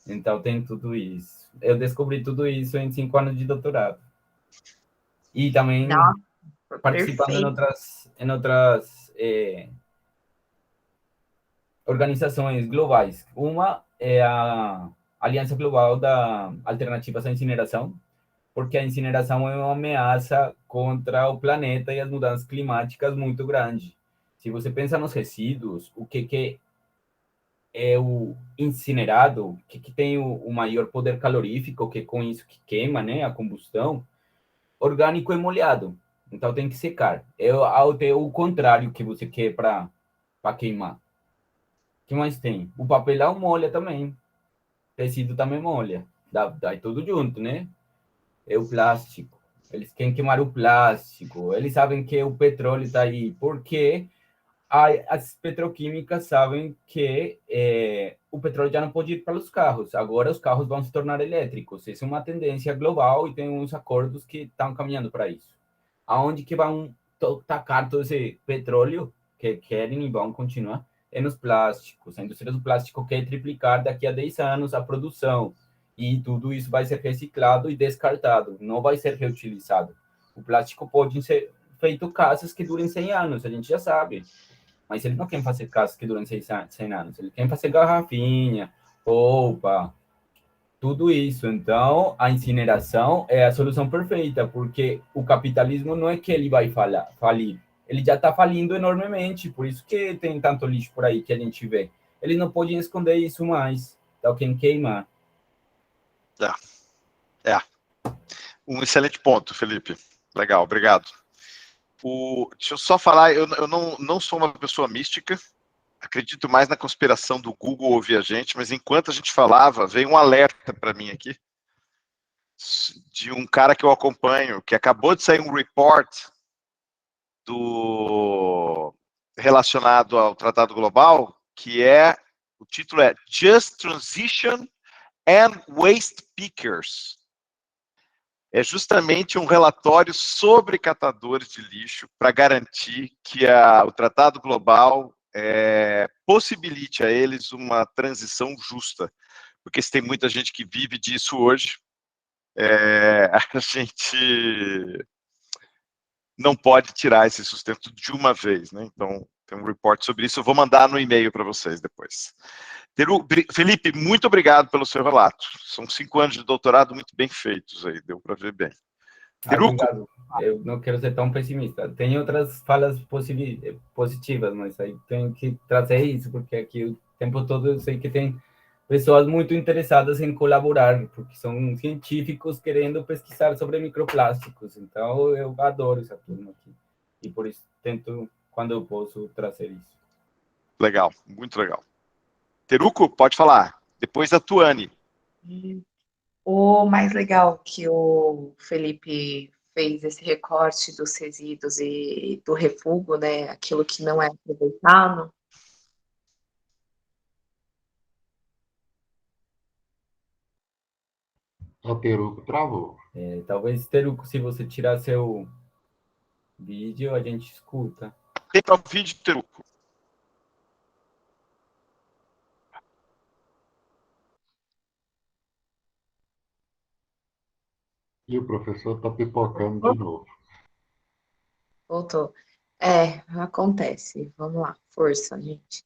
Então tem tudo isso. Eu descobri tudo isso em 5 anos de doutorado. E também Nossa, participando em perfeito. outras organizações globais. Uma é a Aliança Global da Alternativas à Incineração, porque a incineração é uma ameaça contra o planeta e as mudanças climáticas muito grande. Se você pensa nos resíduos, o que é o incinerado, o que tem o maior poder calorífico, que com isso que queima, né, a combustão, orgânico e molhado. Então tem que secar. É o contrário que você quer para queimar. O que mais tem? O papelão molha também. Tecido também molha. Dá tudo junto, né? É o plástico. Eles querem queimar o plástico. Eles sabem que o petróleo está aí. Porque as petroquímicas sabem que o petróleo já não pode ir para os carros. Agora os carros vão se tornar elétricos. Essa é uma tendência global e tem uns acordos que estão caminhando para isso. Aonde que vão tacar todo esse petróleo que querem e vão continuar? É nos plásticos. A indústria do plástico quer triplicar daqui a 10 anos a produção. E tudo isso vai ser reciclado e descartado. Não vai ser reutilizado. O plástico pode ser feito casas que durem 100 anos, a gente já sabe. Mas eles não querem fazer casas que duram 100 anos. Eles querem fazer garrafinha, roupa, tudo isso. Então, a incineração é a solução perfeita, porque o capitalismo não é que ele vai falir. Ele já está falindo enormemente, por isso que tem tanto lixo por aí que a gente vê. Eles não podem esconder isso mais. Então, quem queima. Um excelente ponto, Felipe. Legal, obrigado. Deixa eu só falar, eu não sou uma pessoa mística, acredito mais na conspiração do Google ouvir a gente, mas enquanto a gente falava, veio um alerta para mim aqui, de um cara que eu acompanho, que acabou de sair um report relacionado ao Tratado Global, que o título é Just Transition and Waste Pickers. É justamente um relatório sobre catadores de lixo para garantir que o Tratado Global possibilite a eles uma transição justa. Porque se tem muita gente que vive disso hoje, a gente não pode tirar esse sustento de uma vez, né? Então, tem um report sobre isso, eu vou mandar no e-mail para vocês depois. Felipe, muito obrigado pelo seu relato. São 5 anos de doutorado muito bem feitos aí, deu para ver bem. Obrigado. Eu não quero ser tão pessimista. Tem outras falas positivas, mas aí tenho que trazer isso, porque aqui o tempo todo eu sei que tem pessoas muito interessadas em colaborar, porque são científicos querendo pesquisar sobre microplásticos. Então, eu adoro essa turma aqui. E por isso tento, quando eu posso, trazer isso. Legal, muito legal. Teruco, pode falar. Depois a Tuane. O mais legal que o Felipe fez esse recorte dos resíduos e do refúgio, né? Aquilo que não é aproveitado. O Teruco travou. Talvez, Teruco, se você tirar seu vídeo, a gente escuta. Tem para o vídeo, Teruco. E o professor está pipocando de novo. Voltou. Acontece. Vamos lá, força, gente.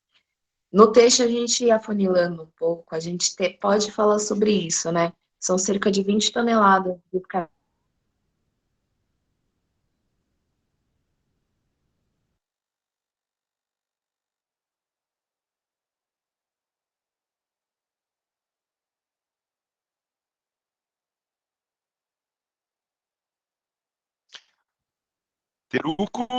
No texto, a gente afunilando um pouco, a gente pode falar sobre isso, né? São cerca de 20 toneladas de Teruco.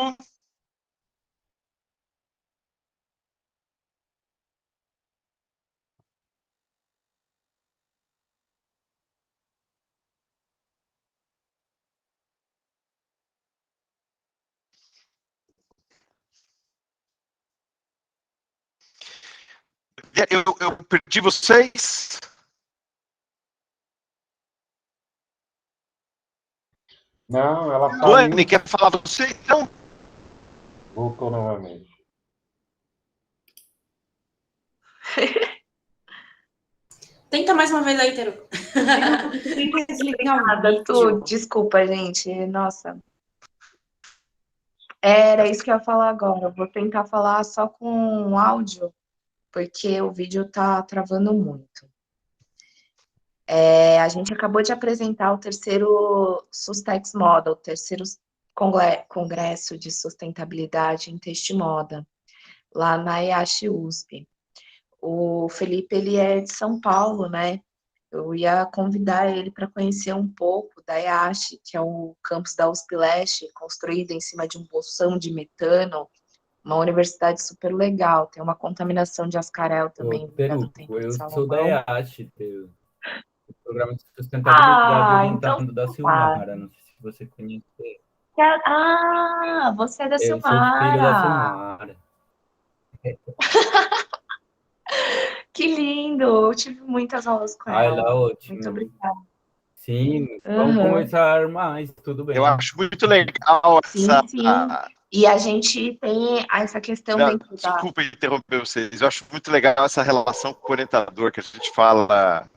Eu perdi vocês? Não, ela saiu. Tuane, quer falar você, então? Voltou novamente. Tenta mais uma vez aí, Teru. Tenta desligar o vídeo. Desculpa, gente. Nossa. Era isso que eu ia falar agora. Eu vou tentar falar só com áudio, porque o vídeo tá travando muito. A gente acabou de apresentar o terceiro Sustex Moda, o terceiro congresso de sustentabilidade em texto e moda, lá na EASH USP. O Felipe, ele é de São Paulo, né? Eu ia convidar ele para conhecer um pouco da EASH, que é o campus da USP Leste, construído em cima de um poção de metano, uma universidade super legal, tem uma contaminação de ascarel também. Peru, eu sou da EASH, o programa de sustentabilidade orientado da Silmara, não sei se você conhece. Você é da Silmara. Eu sou filho da Silmara. Que lindo! Eu tive muitas aulas com ela. Ela é ótima. Muito obrigada. Sim, vamos conversar mais, tudo bem. Eu acho muito legal essa... Sim. E a gente tem essa questão dentro da... Desculpa interromper vocês. Eu acho muito legal essa relação com o orientador, que a gente fala...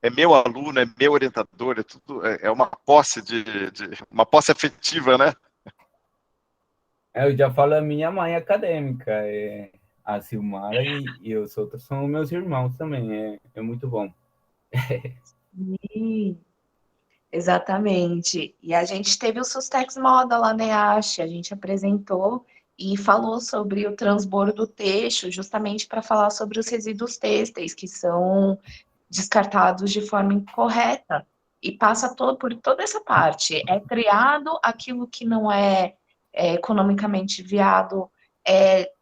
É meu aluno, é meu orientador, é tudo... É uma posse uma posse afetiva, né? Eu já falo a minha mãe acadêmica, a Silmara e os outros são meus irmãos também, é muito bom. Sim, exatamente. E a gente teve o Sustex Moda lá na EASH, a gente apresentou e falou sobre o transbordo têxtil, justamente para falar sobre os resíduos têxteis, que são descartados de forma incorreta. E passa por toda essa parte. É triado aquilo que não é economicamente viável,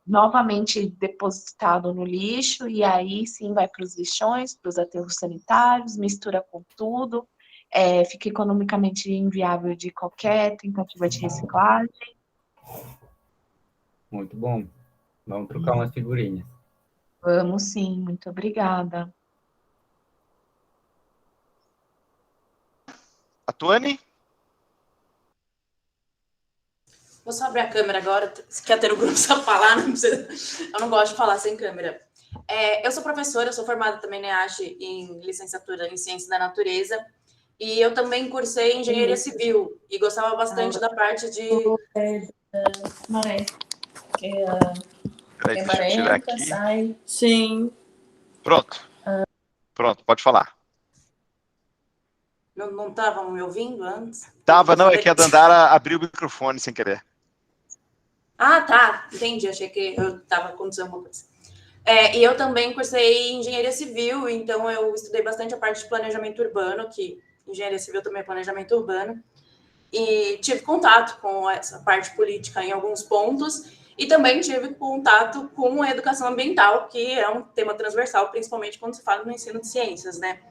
novamente depositado no lixo, e aí sim vai para os lixões, para os aterros sanitários, mistura com tudo, fica economicamente inviável de qualquer tentativa de reciclagem. Muito bom. Vamos trocar umas figurinhas. Vamos sim, muito obrigada. A Tuane? Vou só abrir a câmera agora. Se quer ter o grupo só falar, não precisa. Eu não gosto de falar sem câmera. Eu sou professora, eu sou formada também na EASH em licenciatura em Ciência da Natureza. E eu também cursei Engenharia Civil. E gostava bastante da parte de... Maré. Peraí, deixa eu tirar aqui. Sim. Pronto, pode falar. Não estavam me ouvindo antes? Tava, não, é que a Dandara abriu o microfone sem querer. Ah, tá, entendi, achei que eu estava acontecendo alguma coisa. E eu também cursei Engenharia Civil, então eu estudei bastante a parte de planejamento urbano, que Engenharia Civil também é planejamento urbano, e tive contato com essa parte política em alguns pontos, e também tive contato com a educação ambiental, que é um tema transversal, principalmente quando se fala no ensino de ciências, né?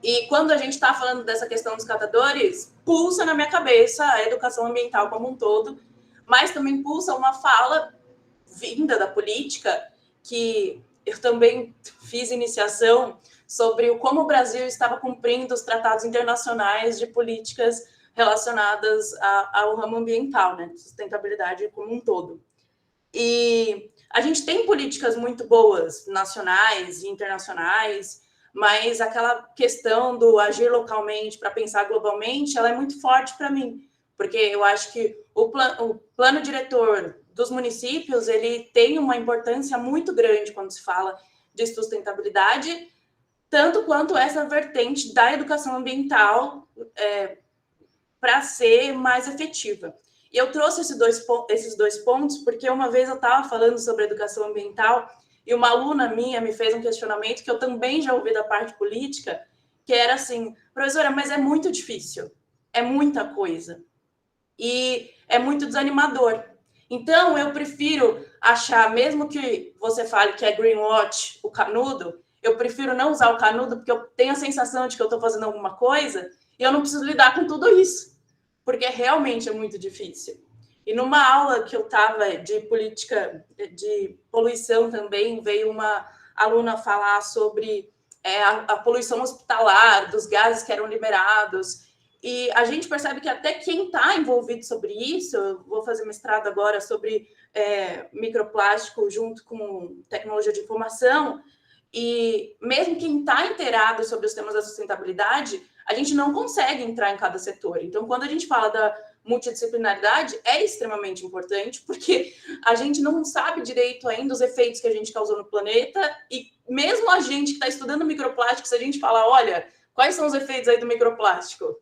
E quando a gente está falando dessa questão dos catadores, pulsa na minha cabeça a educação ambiental como um todo, mas também pulsa uma fala vinda da política, que eu também fiz iniciação sobre como o Brasil estava cumprindo os tratados internacionais de políticas relacionadas ao ramo ambiental, né, sustentabilidade como um todo. E a gente tem políticas muito boas, nacionais e internacionais, mas aquela questão do agir localmente para pensar globalmente, ela é muito forte para mim, porque eu acho que o plano diretor dos municípios, ele tem uma importância muito grande quando se fala de sustentabilidade, tanto quanto essa vertente da educação ambiental para ser mais efetiva. E eu trouxe esses dois pontos porque uma vez eu estava falando sobre educação ambiental e uma aluna minha me fez um questionamento que eu também já ouvi da parte política, que era assim, professora, mas é muito difícil, é muita coisa e é muito desanimador. Então, eu prefiro achar, mesmo que você fale que é greenwash, o canudo, eu prefiro não usar o canudo porque eu tenho a sensação de que eu estou fazendo alguma coisa e eu não preciso lidar com tudo isso, porque realmente é muito difícil. E numa aula que eu estava de política de poluição também, veio uma aluna falar sobre a poluição hospitalar, dos gases que eram liberados. E a gente percebe que até quem está envolvido sobre isso, eu vou fazer mestrado agora sobre microplástico junto com tecnologia de informação, E mesmo quem está inteirado sobre os temas da sustentabilidade, a gente não consegue entrar em cada setor. Então, quando a gente fala da multidisciplinaridade, é extremamente importante, porque a gente não sabe direito ainda os efeitos que a gente causou no planeta, e mesmo a gente que está estudando microplástico, se a gente falar, olha, quais são os efeitos aí do microplástico?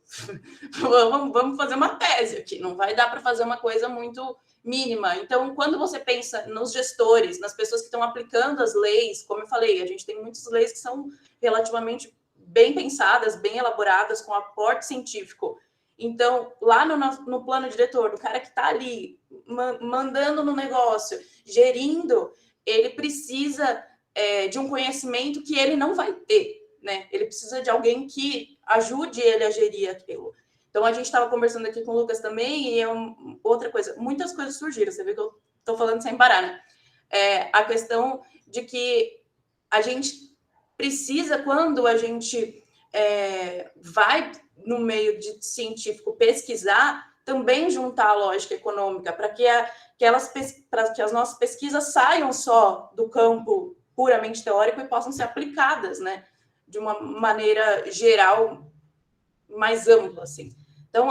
Vamos fazer uma tese aqui, não vai dar para fazer uma coisa muito mínima. Então, quando você pensa nos gestores, nas pessoas que estão aplicando as leis, como eu falei, a gente tem muitas leis que são relativamente bem pensadas, bem elaboradas, com aporte científico. Então, lá no plano diretor, o cara que está ali mandando no negócio, gerindo, ele precisa de um conhecimento que ele não vai ter, né? Ele precisa de alguém que ajude ele a gerir aquilo. Então, a gente estava conversando aqui com o Lucas também, e outra coisa, muitas coisas surgiram, você vê que eu estou falando sem parar, né? A questão de que a gente precisa, quando a gente vai no meio de científico pesquisar, também juntar a lógica econômica, para que as nossas pesquisas saiam só do campo puramente teórico e possam ser aplicadas, né? De uma maneira geral, mais ampla, assim. Então,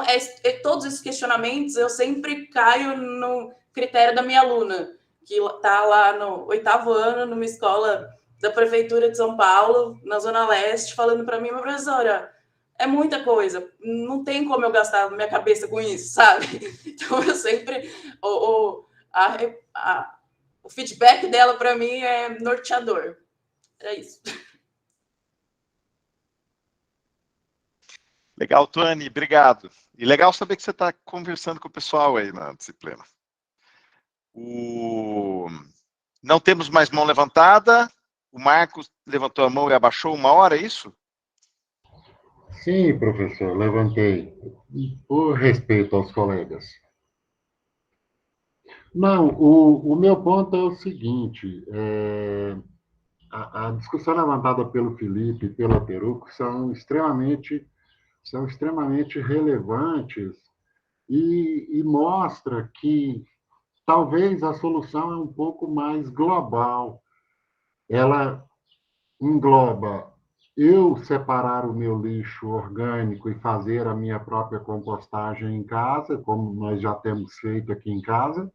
todos esses questionamentos, eu sempre caio no critério da minha aluna, que está lá no 8º ano, numa escola da Prefeitura de São Paulo, na Zona Leste, falando para mim, minha professora, é muita coisa, não tem como eu gastar minha cabeça com isso, sabe? Então, eu sempre... O feedback dela, para mim, é norteador. É isso. Legal, Tuane, obrigado. E legal saber que você está conversando com o pessoal aí na disciplina. Não temos mais mão levantada. O Marcos levantou a mão e abaixou 1 hora, é isso? Sim, professor, levantei. Por respeito aos colegas. Não, o meu ponto é o seguinte, a discussão levantada pelo Felipe e pela Peruco são extremamente relevantes e mostra que talvez a solução é um pouco mais global. Ela engloba eu separar o meu lixo orgânico e fazer a minha própria compostagem em casa, como nós já temos feito aqui em casa,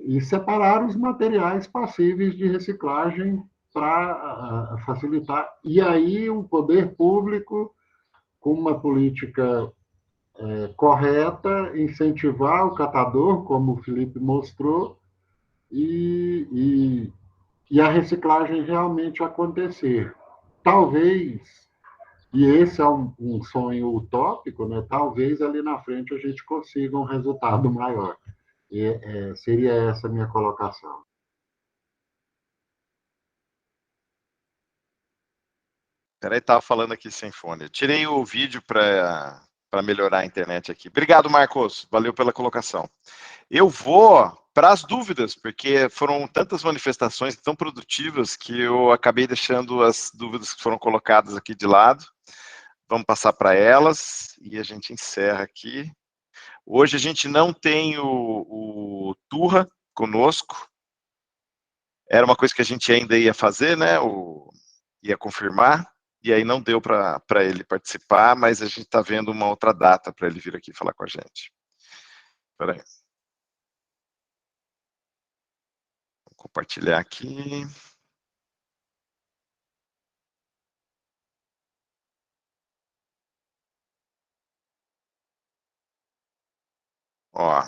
e separar os materiais passíveis de reciclagem para facilitar. E aí o poder público, com uma política correta, incentivar o catador, como o Felipe mostrou, e a reciclagem realmente acontecer. Talvez, e esse é um sonho utópico, né? Talvez ali na frente a gente consiga um resultado maior. Seria essa a minha colocação. Peraí, estava falando aqui sem fone. Eu tirei o vídeo para melhorar a internet aqui. Obrigado, Marcos. Valeu pela colocação. Eu vou para as dúvidas, porque foram tantas manifestações tão produtivas que eu acabei deixando as dúvidas que foram colocadas aqui de lado. Vamos passar para elas e a gente encerra aqui. Hoje a gente não tem o Turra conosco. Era uma coisa que a gente ainda ia fazer, né? Ia confirmar. E aí não deu para ele participar, mas a gente está vendo uma outra data para ele vir aqui falar com a gente. Espera aí. Vou compartilhar aqui. Ó.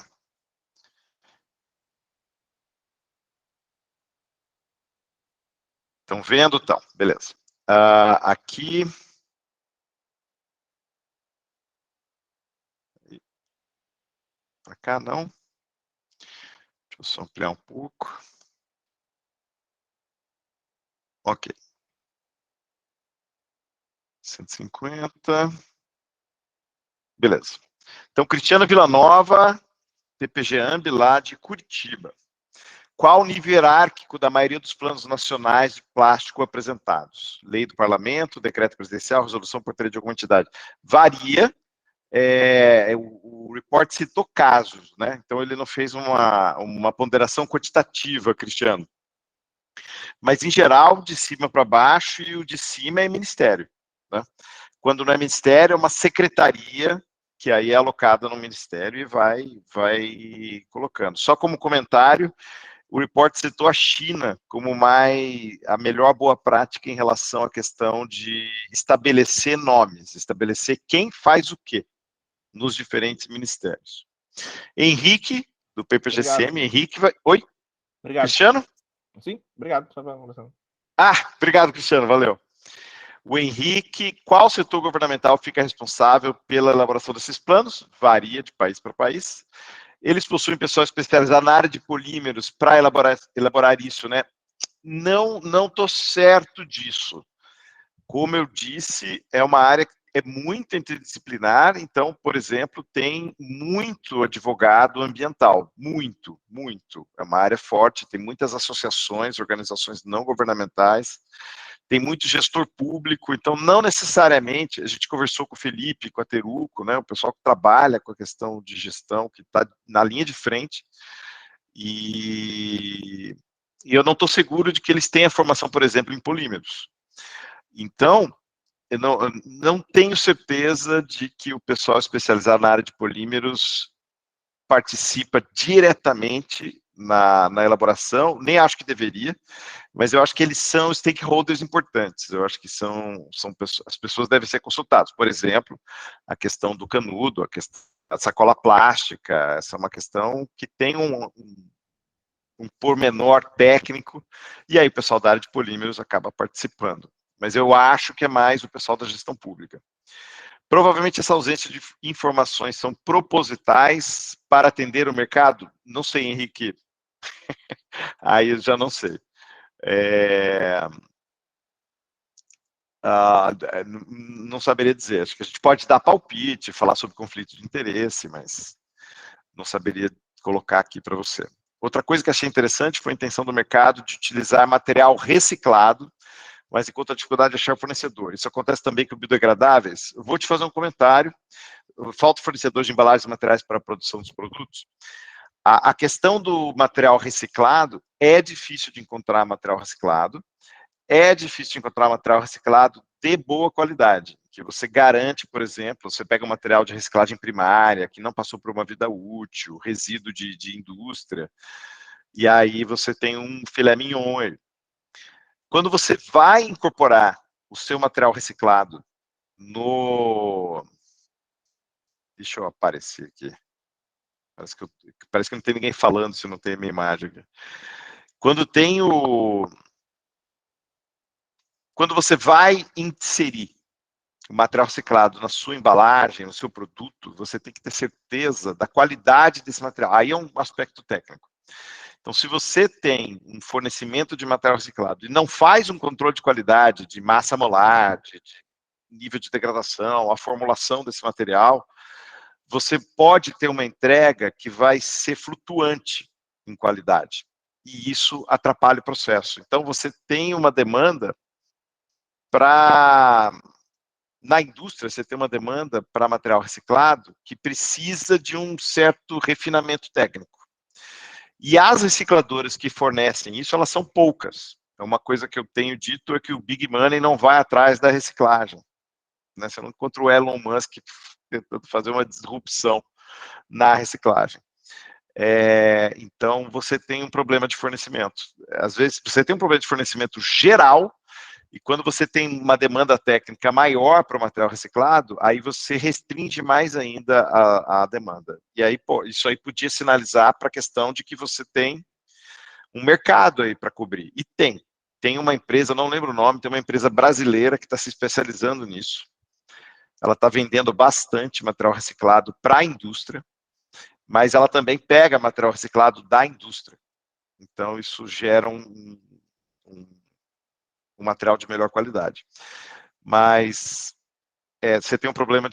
Estão vendo? Então, beleza. Aqui... Para cá, não. Deixa eu só ampliar um pouco. Ok. 150. Beleza. Então, Cristiano Villanova, PPG Ambi, lá de Curitiba. Qual o nível hierárquico da maioria dos planos nacionais de plástico apresentados? Lei do Parlamento, decreto presidencial, resolução portaria de alguma entidade. Varia. O report citou casos, né? Então ele não fez uma ponderação quantitativa, Cristiano. Mas, em geral, de cima para baixo, e o de cima é ministério, né? Quando não é ministério, é uma secretaria, que aí é alocada no ministério e vai colocando. Só como comentário, o report citou a China como a melhor boa prática em relação à questão de estabelecer nomes, estabelecer quem faz o quê nos diferentes ministérios. Henrique, do PPGCM, Obrigado. Henrique vai... Oi? Obrigado. Cristiano? Sim, obrigado. Só pra conversar. Obrigado, Cristiano, valeu. O Henrique, qual setor governamental fica responsável pela elaboração desses planos? Varia de país para país. Eles possuem pessoal especializado na área de polímeros para elaborar isso, né? Não estou certo disso. Como eu disse, é uma área que é muito interdisciplinar, então, por exemplo, tem muito advogado ambiental, muito. É uma área forte, tem muitas associações, organizações não governamentais, tem muito gestor público, então não necessariamente, a gente conversou com o Felipe, com a Teruco, né, o pessoal que trabalha com a questão de gestão, que está na linha de frente, e eu não estou seguro de que eles tenham formação, por exemplo, em polímeros. Então, eu não tenho certeza de que o pessoal especializado na área de polímeros participa diretamente na elaboração, nem acho que deveria, mas eu acho que eles são stakeholders importantes, eu acho que as pessoas devem ser consultadas. Por exemplo, a questão do canudo, a questão da sacola plástica, essa é uma questão que tem um pormenor técnico, e aí o pessoal da área de polímeros acaba participando. Mas eu acho que é mais o pessoal da gestão pública. Provavelmente essa ausência de informações são propositais para atender o mercado? Não sei, Henrique. Aí eu já não sei. Não saberia dizer. Acho que a gente pode dar palpite, falar sobre conflito de interesse, mas não saberia colocar aqui para você. Outra coisa que achei interessante foi a intenção do mercado de utilizar material reciclado, mas enquanto a dificuldade de achar fornecedor. Isso acontece também com biodegradáveis. Eu vou te fazer um comentário. Falta fornecedor de embalagens e materiais para a produção dos produtos. A questão do material reciclado, é difícil de encontrar material reciclado, de boa qualidade, que você garante, por exemplo, você pega um material de reciclagem primária, que não passou por uma vida útil, resíduo de indústria, e aí você tem um filé mignon. Quando você vai incorporar o seu material reciclado Deixa eu aparecer aqui. Parece que não tem ninguém falando se não tem a minha imagem aqui. Quando você vai inserir o material reciclado na sua embalagem, no seu produto, você tem que ter certeza da qualidade desse material. Aí é um aspecto técnico. Então, se você tem um fornecimento de material reciclado e não faz um controle de qualidade, de massa molar, de nível de degradação, a formulação desse material, você pode ter uma entrega que vai ser flutuante em qualidade. E isso atrapalha o processo. Então, você tem uma demanda na indústria, você tem uma demanda para material reciclado que precisa de um certo refinamento técnico. E as recicladoras que fornecem isso, elas são poucas. É uma coisa que eu tenho dito é que o Big Money não vai atrás da reciclagem. Né? Você não encontra o Elon Musk tentando fazer uma disrupção na reciclagem. Então, você tem um problema de fornecimento. Às vezes, você tem um problema de fornecimento geral, e quando você tem uma demanda técnica maior para o material reciclado, aí você restringe mais ainda a demanda. E aí, isso aí podia sinalizar para a questão de que você tem um mercado aí para cobrir. E tem uma empresa, não lembro o nome, tem uma empresa brasileira que está se especializando nisso. Ela está vendendo bastante material reciclado para a indústria, mas ela também pega material reciclado da indústria. Então, isso gera um material de melhor qualidade. Mas você tem um problema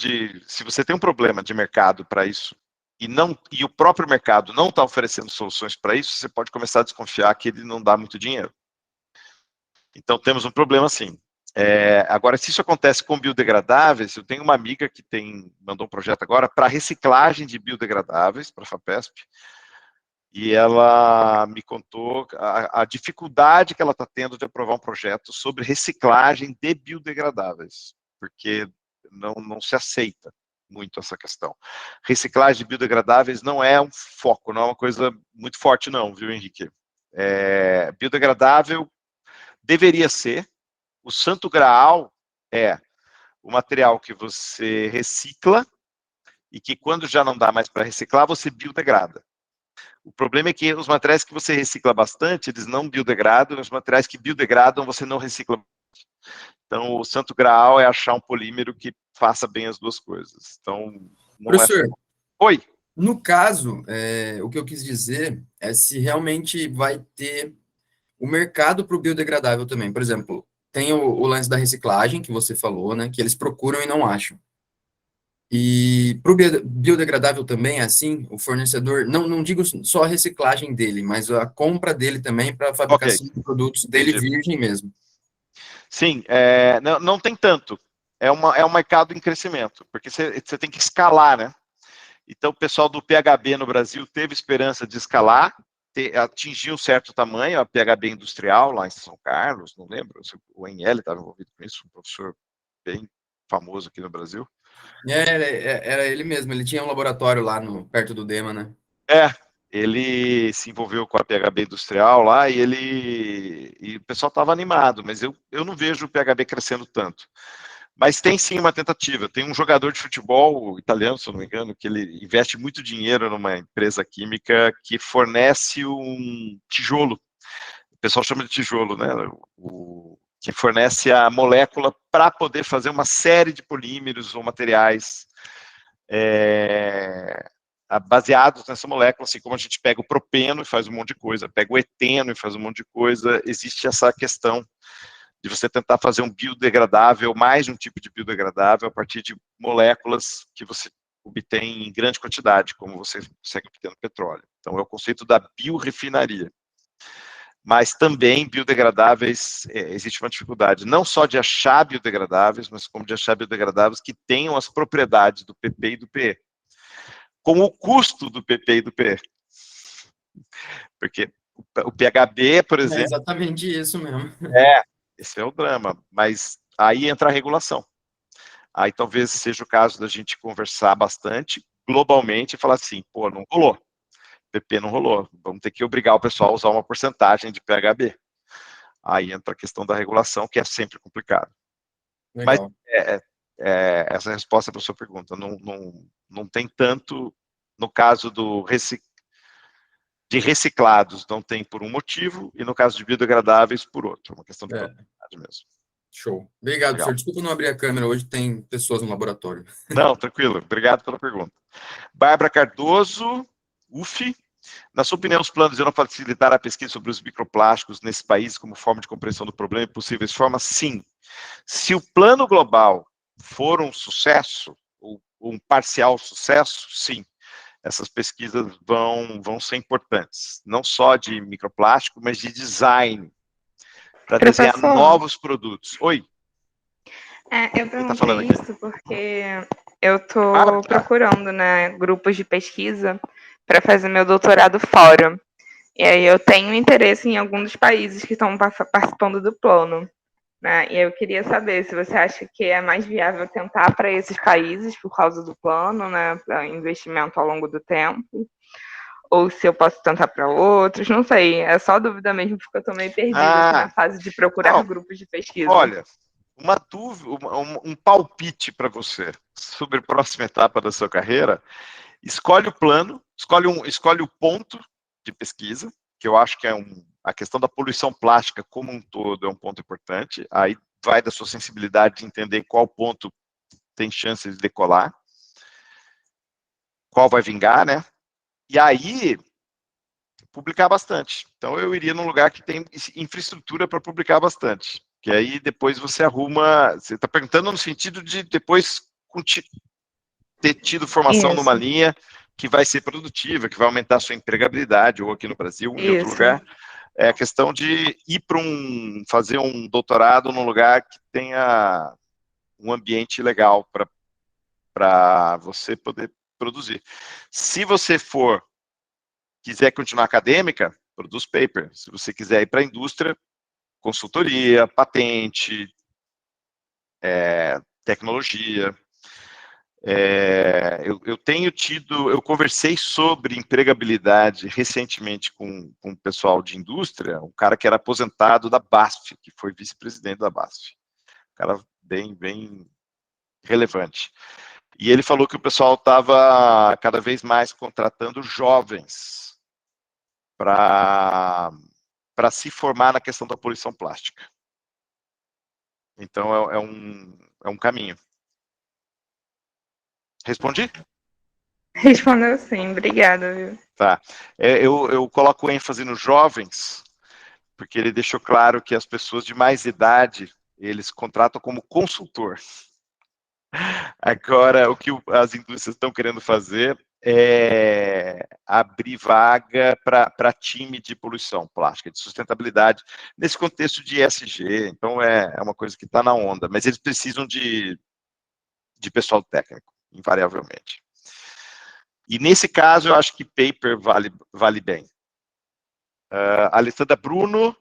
se você tem um problema de mercado para isso, e o próprio mercado não está oferecendo soluções para isso, você pode começar a desconfiar que ele não dá muito dinheiro. Então, temos um problema sim. Agora, se isso acontece com biodegradáveis, eu tenho uma amiga que mandou um projeto agora para reciclagem de biodegradáveis, para a FAPESP, e ela me contou a dificuldade que ela está tendo de aprovar um projeto sobre reciclagem de biodegradáveis, porque não se aceita muito essa questão. Reciclagem de biodegradáveis não é um foco, não é uma coisa muito forte não, viu, Henrique? Biodegradável deveria ser, o santo graal é o material que você recicla e que quando já não dá mais para reciclar, você biodegrada. O problema é que os materiais que você recicla bastante, eles não biodegradam, os materiais que biodegradam, você não recicla. Então, o santo graal é achar um polímero que faça bem as duas coisas. Então, não Professor, Oi. No caso, o que eu quis dizer é se realmente vai ter o mercado para o biodegradável também. Por exemplo, tem o lance da reciclagem, que você falou, né, que eles procuram e não acham. E para o biodegradável também é assim, o fornecedor, não digo só a reciclagem dele, mas a compra dele também para a fabricação de produtos dele virgem mesmo. Sim, não tem tanto. É um mercado em crescimento, porque você tem que escalar, né? Então, o pessoal do PHB no Brasil teve esperança de escalar, atingir um certo tamanho, a PHB industrial, lá em São Carlos, não lembro, se o NL estava envolvido com isso, um professor bem famoso aqui no Brasil. Era ele mesmo, ele tinha um laboratório lá perto do DEMA, né? Ele se envolveu com a PHB industrial lá e o pessoal estava animado, mas eu não vejo o PHB crescendo tanto. Mas tem sim uma tentativa. Tem um jogador de futebol italiano, se eu não me engano, que ele investe muito dinheiro numa empresa química que fornece um tijolo. O pessoal chama de tijolo, né? Que fornece a molécula para poder fazer uma série de polímeros ou materiais baseados nessa molécula, assim como a gente pega o propeno e faz um monte de coisa, pega o eteno e faz um monte de coisa. Existe essa questão de você tentar fazer um biodegradável, mais de um tipo de biodegradável, a partir de moléculas que você obtém em grande quantidade, como você consegue obter no petróleo. Então, é o conceito da biorefinaria. Mas também biodegradáveis, existe uma dificuldade, não só de achar biodegradáveis, mas como de achar biodegradáveis que tenham as propriedades do PP e do PE, com o custo do PP e do PE. Porque o PHB, por exemplo... É exatamente isso mesmo. Esse é o drama, mas aí entra a regulação. Aí talvez seja o caso da gente conversar bastante, globalmente, e falar assim, pô, não rolou. PP não rolou. Vamos ter que obrigar o pessoal a usar uma porcentagem de PHB. Aí entra a questão da regulação, que é sempre complicado. Legal. Mas essa é a resposta para a sua pergunta. Não tem tanto, no caso de reciclados, não tem por um motivo, e no caso de biodegradáveis, por outro. Uma questão de produtividade mesmo. Show. Obrigado, Legal. professor. Desculpa não abrir a câmera, hoje tem pessoas no laboratório. Não, tranquilo. Obrigado pela pergunta. Bárbara Cardoso, UF. Na sua opinião, os planos irão facilitar a pesquisa sobre os microplásticos nesse país como forma de compreensão do problema e possíveis formas? Sim. Se o plano global for um sucesso, ou um parcial sucesso, sim. Essas pesquisas vão ser importantes, não só de microplástico, mas de design, para desenhar novos produtos. Oi. Eu perguntei isso porque eu estou procurando, né, grupos de pesquisa para fazer meu doutorado fora. E aí eu tenho interesse em alguns dos países que estão participando do plano, né? E eu queria saber se você acha que é mais viável tentar para esses países por causa do plano, né, para investimento ao longo do tempo, ou se eu posso tentar para outros, não sei. É só dúvida mesmo, porque eu estou meio perdida aqui na fase de procurar grupos de pesquisa. Olha, uma dúvida, um palpite para você sobre a próxima etapa da sua carreira. Escolhe o plano, escolhe o ponto de pesquisa, que eu acho que a questão da poluição plástica como um todo é um ponto importante. Aí vai da sua sensibilidade de entender qual ponto tem chance de decolar, qual vai vingar, né? E aí, publicar bastante. Então, eu iria num lugar que tem infraestrutura para publicar bastante. Que aí, depois você arruma... Você está perguntando no sentido de depois ter tido formação numa linha que vai ser produtiva, que vai aumentar a sua empregabilidade, ou aqui no Brasil, ou em outro lugar. É a questão de ir fazer um doutorado num lugar que tenha um ambiente legal para você poder produzir. Se você for quiser continuar acadêmica, produz paper. Se você quiser ir para a indústria, consultoria, patente, tecnologia. Eu conversei sobre empregabilidade recentemente com o pessoal de indústria, um cara que era aposentado da BASF, que foi vice-presidente da BASF. Um cara bem relevante. E ele falou que o pessoal estava cada vez mais contratando jovens para se formar na questão da poluição plástica. Então, é um caminho. Respondi? Respondeu sim, obrigada, viu? Tá. Eu coloco ênfase nos jovens, porque ele deixou claro que as pessoas de mais idade, eles contratam como consultor. Agora, o que as indústrias estão querendo fazer é abrir vaga para time de poluição plástica, de sustentabilidade, nesse contexto de ESG. Então, é uma coisa que está na onda, mas eles precisam de pessoal técnico, invariavelmente. E nesse caso, eu acho que paper vale bem. Alessandra Bruno,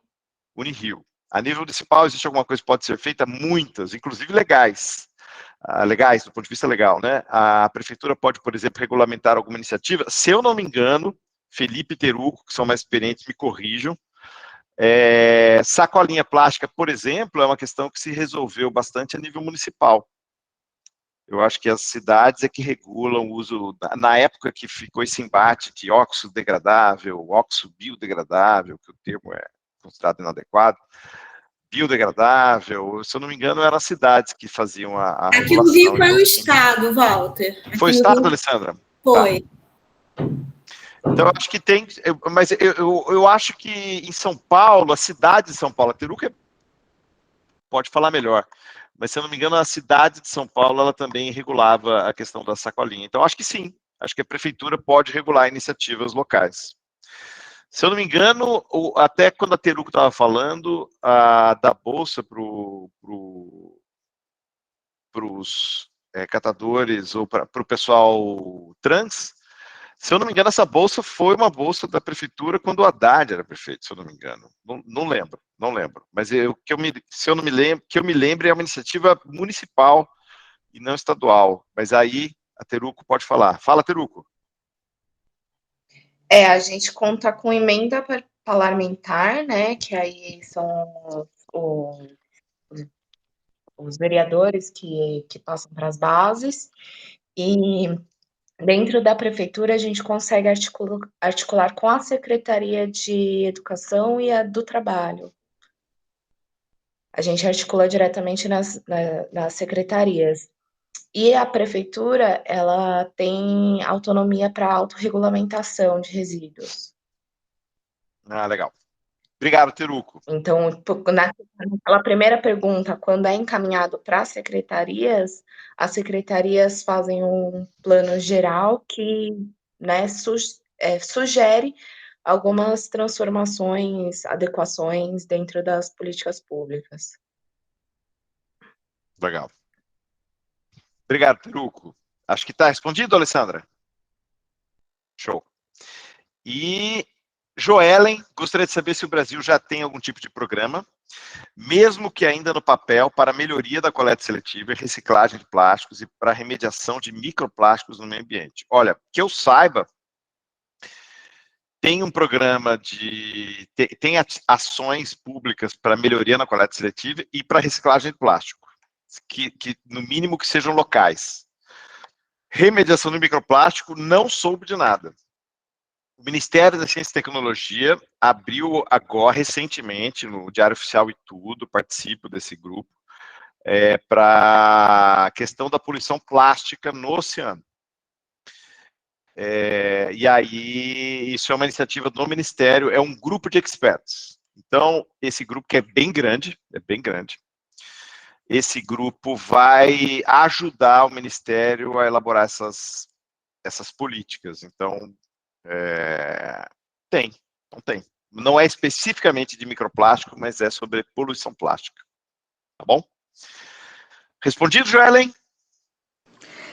Unirio. A nível municipal, existe alguma coisa que pode ser feita? Muitas, inclusive legais. Legais, do ponto de vista legal, né? A prefeitura pode, por exemplo, regulamentar alguma iniciativa. Se eu não me engano, Felipe e Teruco, que são mais experientes, me corrijam. Sacolinha plástica, por exemplo, é uma questão que se resolveu bastante a nível municipal. Eu acho que as cidades é que regulam o uso, na época que ficou esse embate de óxido degradável, óxido biodegradável, que o termo é considerado inadequado, biodegradável, se eu não me engano, eram as cidades que faziam a Aqui no Rio foi o Estado, Walter. Foi o Estado, Alessandra? Foi. Tá. Então, eu acho que tem, mas eu acho que em São Paulo, a cidade de São Paulo, a Teruca pode falar melhor, mas se eu não me engano, a cidade de São Paulo, ela também regulava a questão da sacolinha. Então, acho que sim, acho que a prefeitura pode regular iniciativas locais. Se eu não me engano, até quando a Teruco estava falando da bolsa para os catadores ou para o pessoal trans, se eu não me engano, essa bolsa foi uma bolsa da prefeitura quando o Haddad era prefeito, se eu não me engano. Não lembro. Mas se eu me lembro, é uma iniciativa municipal e não estadual. Mas aí a Teruco pode falar. Fala, Teruco. A gente conta com emenda parlamentar, né? Que aí são os vereadores que passam para as bases. E dentro da prefeitura, a gente consegue articular com a Secretaria de Educação e a do Trabalho. A gente articula diretamente nas secretarias. E a prefeitura, ela tem autonomia para autorregulamentação de resíduos. Legal. Obrigado, Teruco. Então, naquela primeira pergunta, quando é encaminhado para as secretarias fazem um plano geral que, né, sugere algumas transformações, adequações dentro das políticas públicas. Legal. Obrigado, Teruco. Acho que está respondido, Alessandra? Show. E Joellen, gostaria de saber se o Brasil já tem algum tipo de programa, mesmo que ainda no papel, para melhoria da coleta seletiva e reciclagem de plásticos e para remediação de microplásticos no meio ambiente. Olha, que eu saiba, tem um programa tem ações públicas para melhoria na coleta seletiva e para reciclagem de plástico, que no mínimo que sejam locais. Remediação do microplástico, não soube de nada. O Ministério da Ciência e Tecnologia abriu agora, recentemente, no Diário Oficial e Tudo, participo desse grupo, para a questão da poluição plástica no oceano. E aí, isso é uma iniciativa do Ministério, é um grupo de experts. Então, esse grupo que é bem grande, esse grupo vai ajudar o Ministério a elaborar essas políticas. Então, não é especificamente de microplástico, mas é sobre poluição plástica. Tá bom? Respondido, Joellen?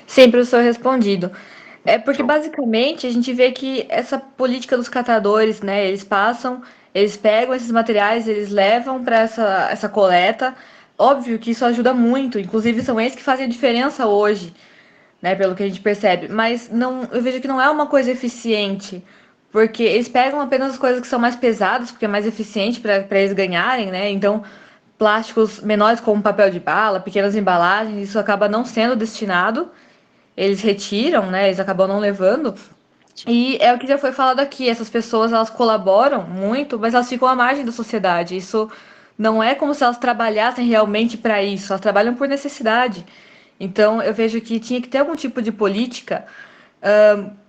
Sim, professor, respondido. É porque, basicamente, a gente vê que essa política dos catadores, né, eles pegam esses materiais, eles levam para essa coleta. Óbvio que isso ajuda muito, inclusive são eles que fazem a diferença hoje, né, pelo que a gente percebe. Mas não, eu vejo que não é uma coisa eficiente, porque eles pegam apenas as coisas que são mais pesadas, porque é mais eficiente para eles ganharem, né? Então, plásticos menores como papel de bala, pequenas embalagens, isso acaba não sendo destinado. Eles retiram, né? Eles acabam não levando. E é o que já foi falado aqui, essas pessoas elas colaboram muito, mas elas ficam à margem da sociedade. Isso não é como se elas trabalhassem realmente para isso, elas trabalham por necessidade. Então eu vejo que tinha que ter algum tipo de política,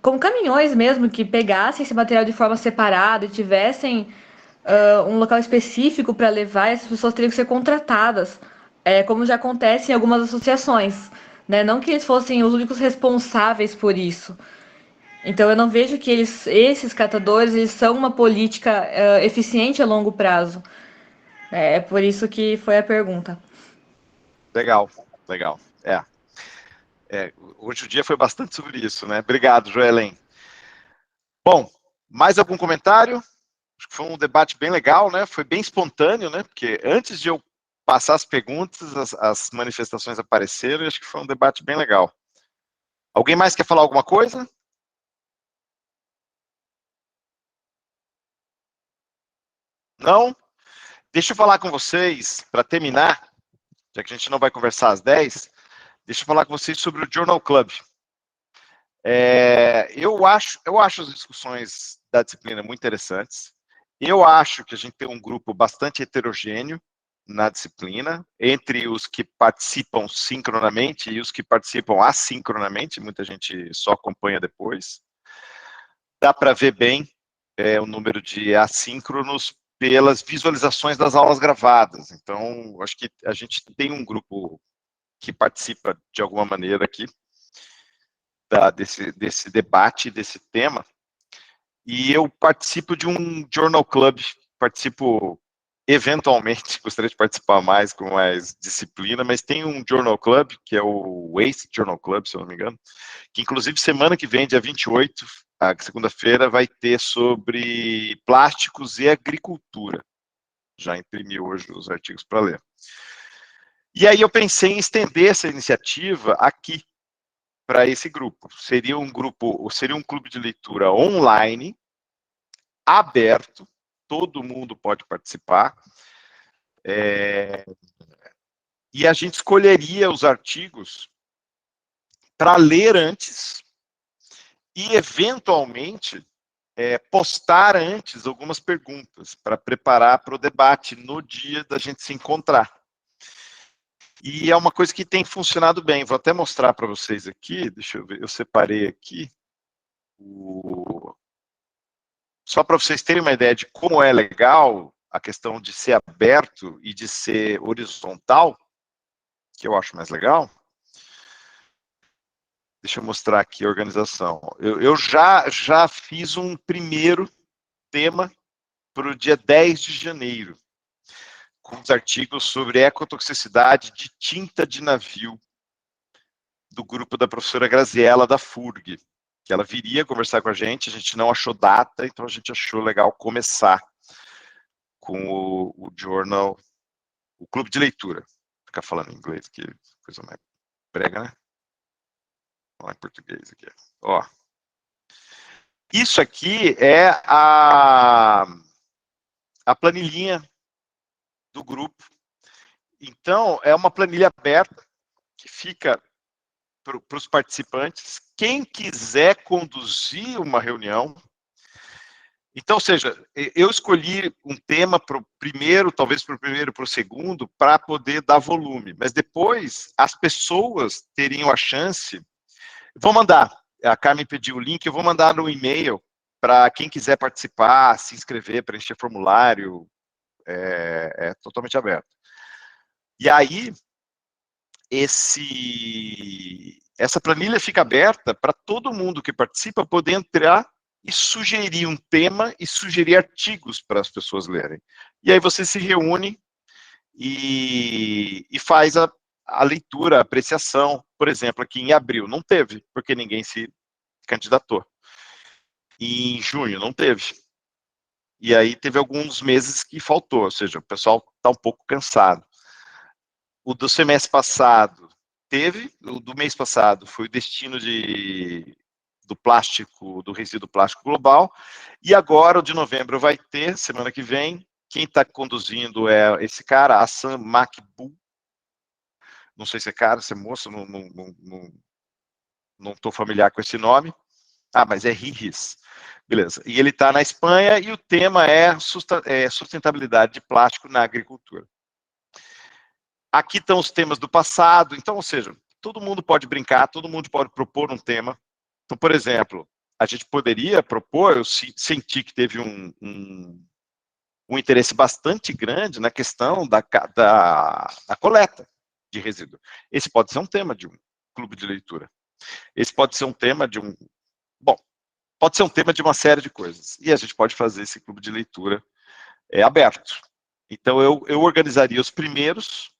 como caminhões mesmo, que pegassem esse material de forma separada e tivessem um local específico para levar, e essas pessoas teriam que ser contratadas, como já acontece em algumas associações, né? Não que eles fossem os únicos responsáveis por isso. Então eu não vejo que esses catadores, eles são uma política eficiente a longo prazo. É por isso que foi a pergunta. Legal, legal. Hoje o dia foi bastante sobre isso, né? Obrigado, Joelen. Bom, mais algum comentário? Acho que foi um debate bem legal, né? Foi bem espontâneo, né? Porque antes de eu passar as perguntas, as manifestações apareceram, e acho que foi um debate bem legal. Alguém mais quer falar alguma coisa? Não? Deixa eu falar com vocês, para terminar, já que a gente não vai conversar às 10, deixa eu falar com vocês sobre o Journal Club. Eu acho as discussões da disciplina muito interessantes. Eu acho que a gente tem um grupo bastante heterogêneo na disciplina, entre os que participam sincronamente e os que participam assincronamente, muita gente só acompanha depois. Dá para ver bem o número de assíncronos pelas visualizações das aulas gravadas. Então, acho que a gente tem um grupo que participa de alguma maneira aqui desse debate, desse tema, e eu participo de um Journal Club, participo eventualmente, gostaria de participar mais, com mais disciplina, mas tem um Journal Club, que é o Waste Journal Club, se eu não me engano, que inclusive semana que vem, dia 28, segunda-feira, vai ter sobre plásticos e agricultura. Já imprimi hoje os artigos para ler. E aí eu pensei em estender essa iniciativa aqui, para esse grupo. Seria um clube de leitura online, aberto, todo mundo pode participar, e a gente escolheria os artigos para ler antes e, eventualmente, postar antes algumas perguntas para preparar para o debate no dia da gente se encontrar. E é uma coisa que tem funcionado bem. Vou até mostrar para vocês aqui, deixa eu ver, eu separei aqui, só para vocês terem uma ideia de como é legal a questão de ser aberto e de ser horizontal, que eu acho mais legal. Deixa eu mostrar aqui a organização. Eu já fiz um primeiro tema para o dia 10 de janeiro, com os artigos sobre ecotoxicidade de tinta de navio, do grupo da professora Graziella, da FURG, que ela viria conversar com a gente não achou data, então a gente achou legal começar com o journal, o clube de leitura. Ficar falando em inglês, que coisa mais prega, né? Vamos lá em português aqui. Ó. Isso aqui é a planilhinha do grupo. Então, é uma planilha aberta que fica para os participantes. Quem quiser conduzir uma reunião. Então, ou seja, eu escolhi um tema para o primeiro, talvez para o primeiro, para o segundo, para poder dar volume. Mas depois, as pessoas teriam a chance. Vou mandar. A Carmen pediu o link, eu vou mandar no e-mail para quem quiser participar, se inscrever, preencher formulário. É totalmente aberto. E aí, essa planilha fica aberta para todo mundo que participa poder entrar e sugerir um tema e sugerir artigos para as pessoas lerem. E aí você se reúne e faz a leitura, a apreciação. Por exemplo, aqui em abril não teve, porque ninguém se candidatou. E em junho não teve. E aí teve alguns meses que faltou, ou seja, o pessoal está um pouco cansado. O do semestre passado teve, o do mês passado foi o destino do plástico, do resíduo plástico global, e agora o de novembro vai ter, semana que vem. Quem está conduzindo é esse cara, Hassan Makbul. Não sei se é cara, se é moço, não estou familiar com esse nome. Ah, mas é RIRIS. Beleza. E ele está na Espanha e o tema é sustentabilidade de plástico na agricultura. Aqui estão os temas do passado. Então, ou seja, todo mundo pode brincar, todo mundo pode propor um tema. Então, por exemplo, a gente poderia propor, eu senti que teve um interesse bastante grande na questão da coleta de resíduo. Esse pode ser um tema de um clube de leitura. Esse pode ser um tema de um... Bom, pode ser um tema de uma série de coisas. E a gente pode fazer esse clube de leitura aberto. Então, eu organizaria os primeiros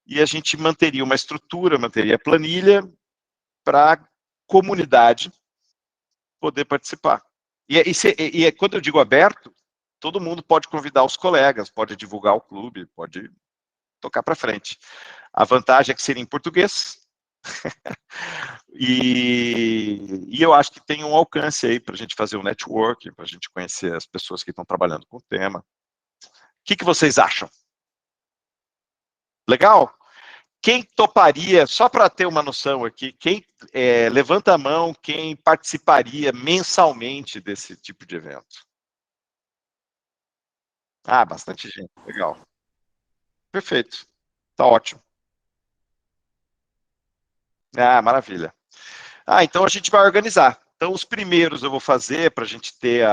e a gente manteria uma estrutura, manteria a planilha para a comunidade poder participar. E quando eu digo aberto, todo mundo pode convidar os colegas, pode divulgar o clube, pode tocar para frente. A vantagem é que seria em português. e eu acho que tem um alcance aí para a gente fazer um networking, para a gente conhecer as pessoas que estão trabalhando com o tema. O que vocês acham? Legal? Quem toparia, só para ter uma noção aqui, quem levanta a mão, quem participaria mensalmente desse tipo de evento? Ah, bastante gente, legal. Perfeito, tá ótimo. Ah, maravilha. Ah, então a gente vai organizar. Então os primeiros eu vou fazer para a gente ter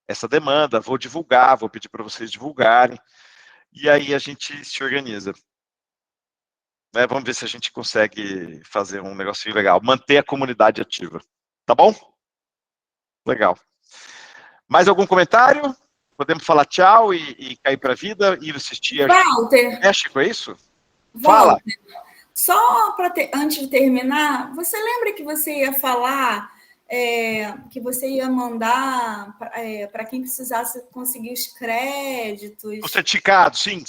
essa demanda, vou divulgar, vou pedir para vocês divulgarem, e aí a gente se organiza. Vamos ver se a gente consegue fazer um negocinho legal, manter a comunidade ativa. Tá bom? Legal. Mais algum comentário? Podemos falar tchau e cair para a vida e assistir Walter. México, é isso? Walter, Fala. Só antes de terminar, você lembra que você ia falar que você ia mandar para quem precisasse conseguir os créditos? Os certificados, sim.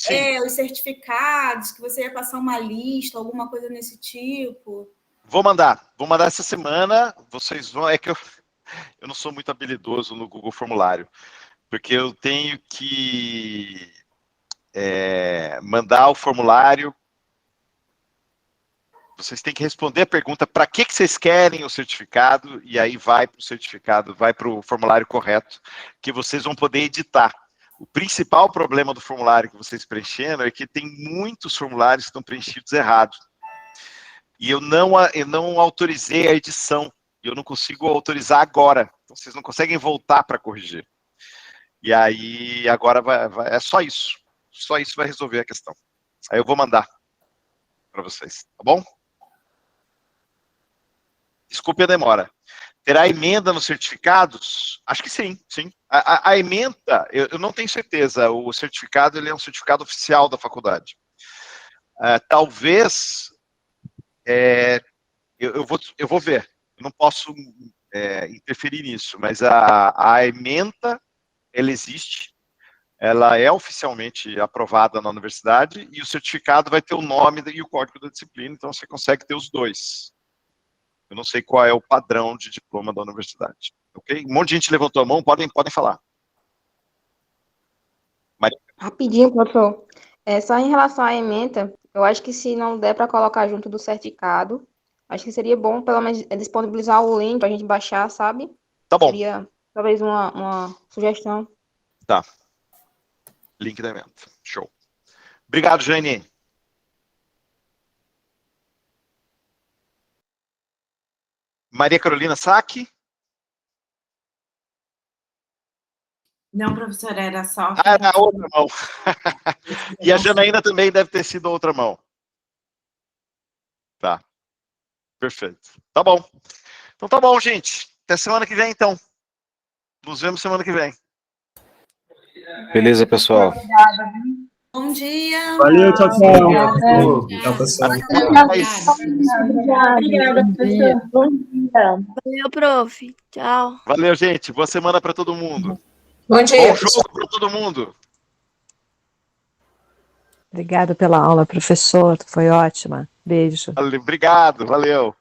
Os certificados, que você ia passar uma lista, alguma coisa nesse tipo. Vou mandar essa semana. Vocês vão. É que eu não sou muito habilidoso no Google Formulário, porque eu tenho que mandar o formulário. Vocês têm que responder a pergunta para que vocês querem o certificado, e aí vai para o certificado, vai para o formulário correto, que vocês vão poder editar. O principal problema do formulário que vocês preencheram é que tem muitos formulários que estão preenchidos errados. E eu não autorizei a edição, eu não consigo autorizar agora. Então, vocês não conseguem voltar para corrigir. E aí, agora é só isso. Só isso vai resolver a questão. Aí eu vou mandar para vocês, tá bom? Desculpe a demora. Terá emenda nos certificados? Acho que sim. A emenda, eu não tenho certeza. O certificado ele é um certificado oficial da faculdade. Talvez, eu vou ver. Eu não posso interferir nisso, mas a emenda, ela existe. Ela é oficialmente aprovada na universidade e o certificado vai ter o nome e o código da disciplina, então você consegue ter os dois. Eu não sei qual é o padrão de diploma da universidade. Ok? Um monte de gente levantou a mão, podem falar. Maria? Rapidinho, professor. Só em relação à ementa, eu acho que se não der para colocar junto do certificado, acho que seria bom, pelo menos, disponibilizar o link para a gente baixar, sabe? Tá bom. Seria, talvez, uma sugestão. Tá. Link da ementa. Show. Obrigado, Jane. Maria Carolina Saque? Não, professor, era só... era a outra mão. E a Janaína também deve ter sido a outra mão. Tá. Perfeito. Tá bom. Então tá bom, gente. Até semana que vem, então. Nos vemos semana que vem. Beleza, pessoal. Bom dia. Valeu, tchau, tchau. Tchau, pessoal. Obrigada, professor. Bom dia. Valeu, prof. Tchau. Valeu, gente. Boa semana para todo mundo. Bom dia. Bom jogo para todo mundo. Obrigada pela aula, professor. Foi ótima. Beijo. Obrigado, valeu.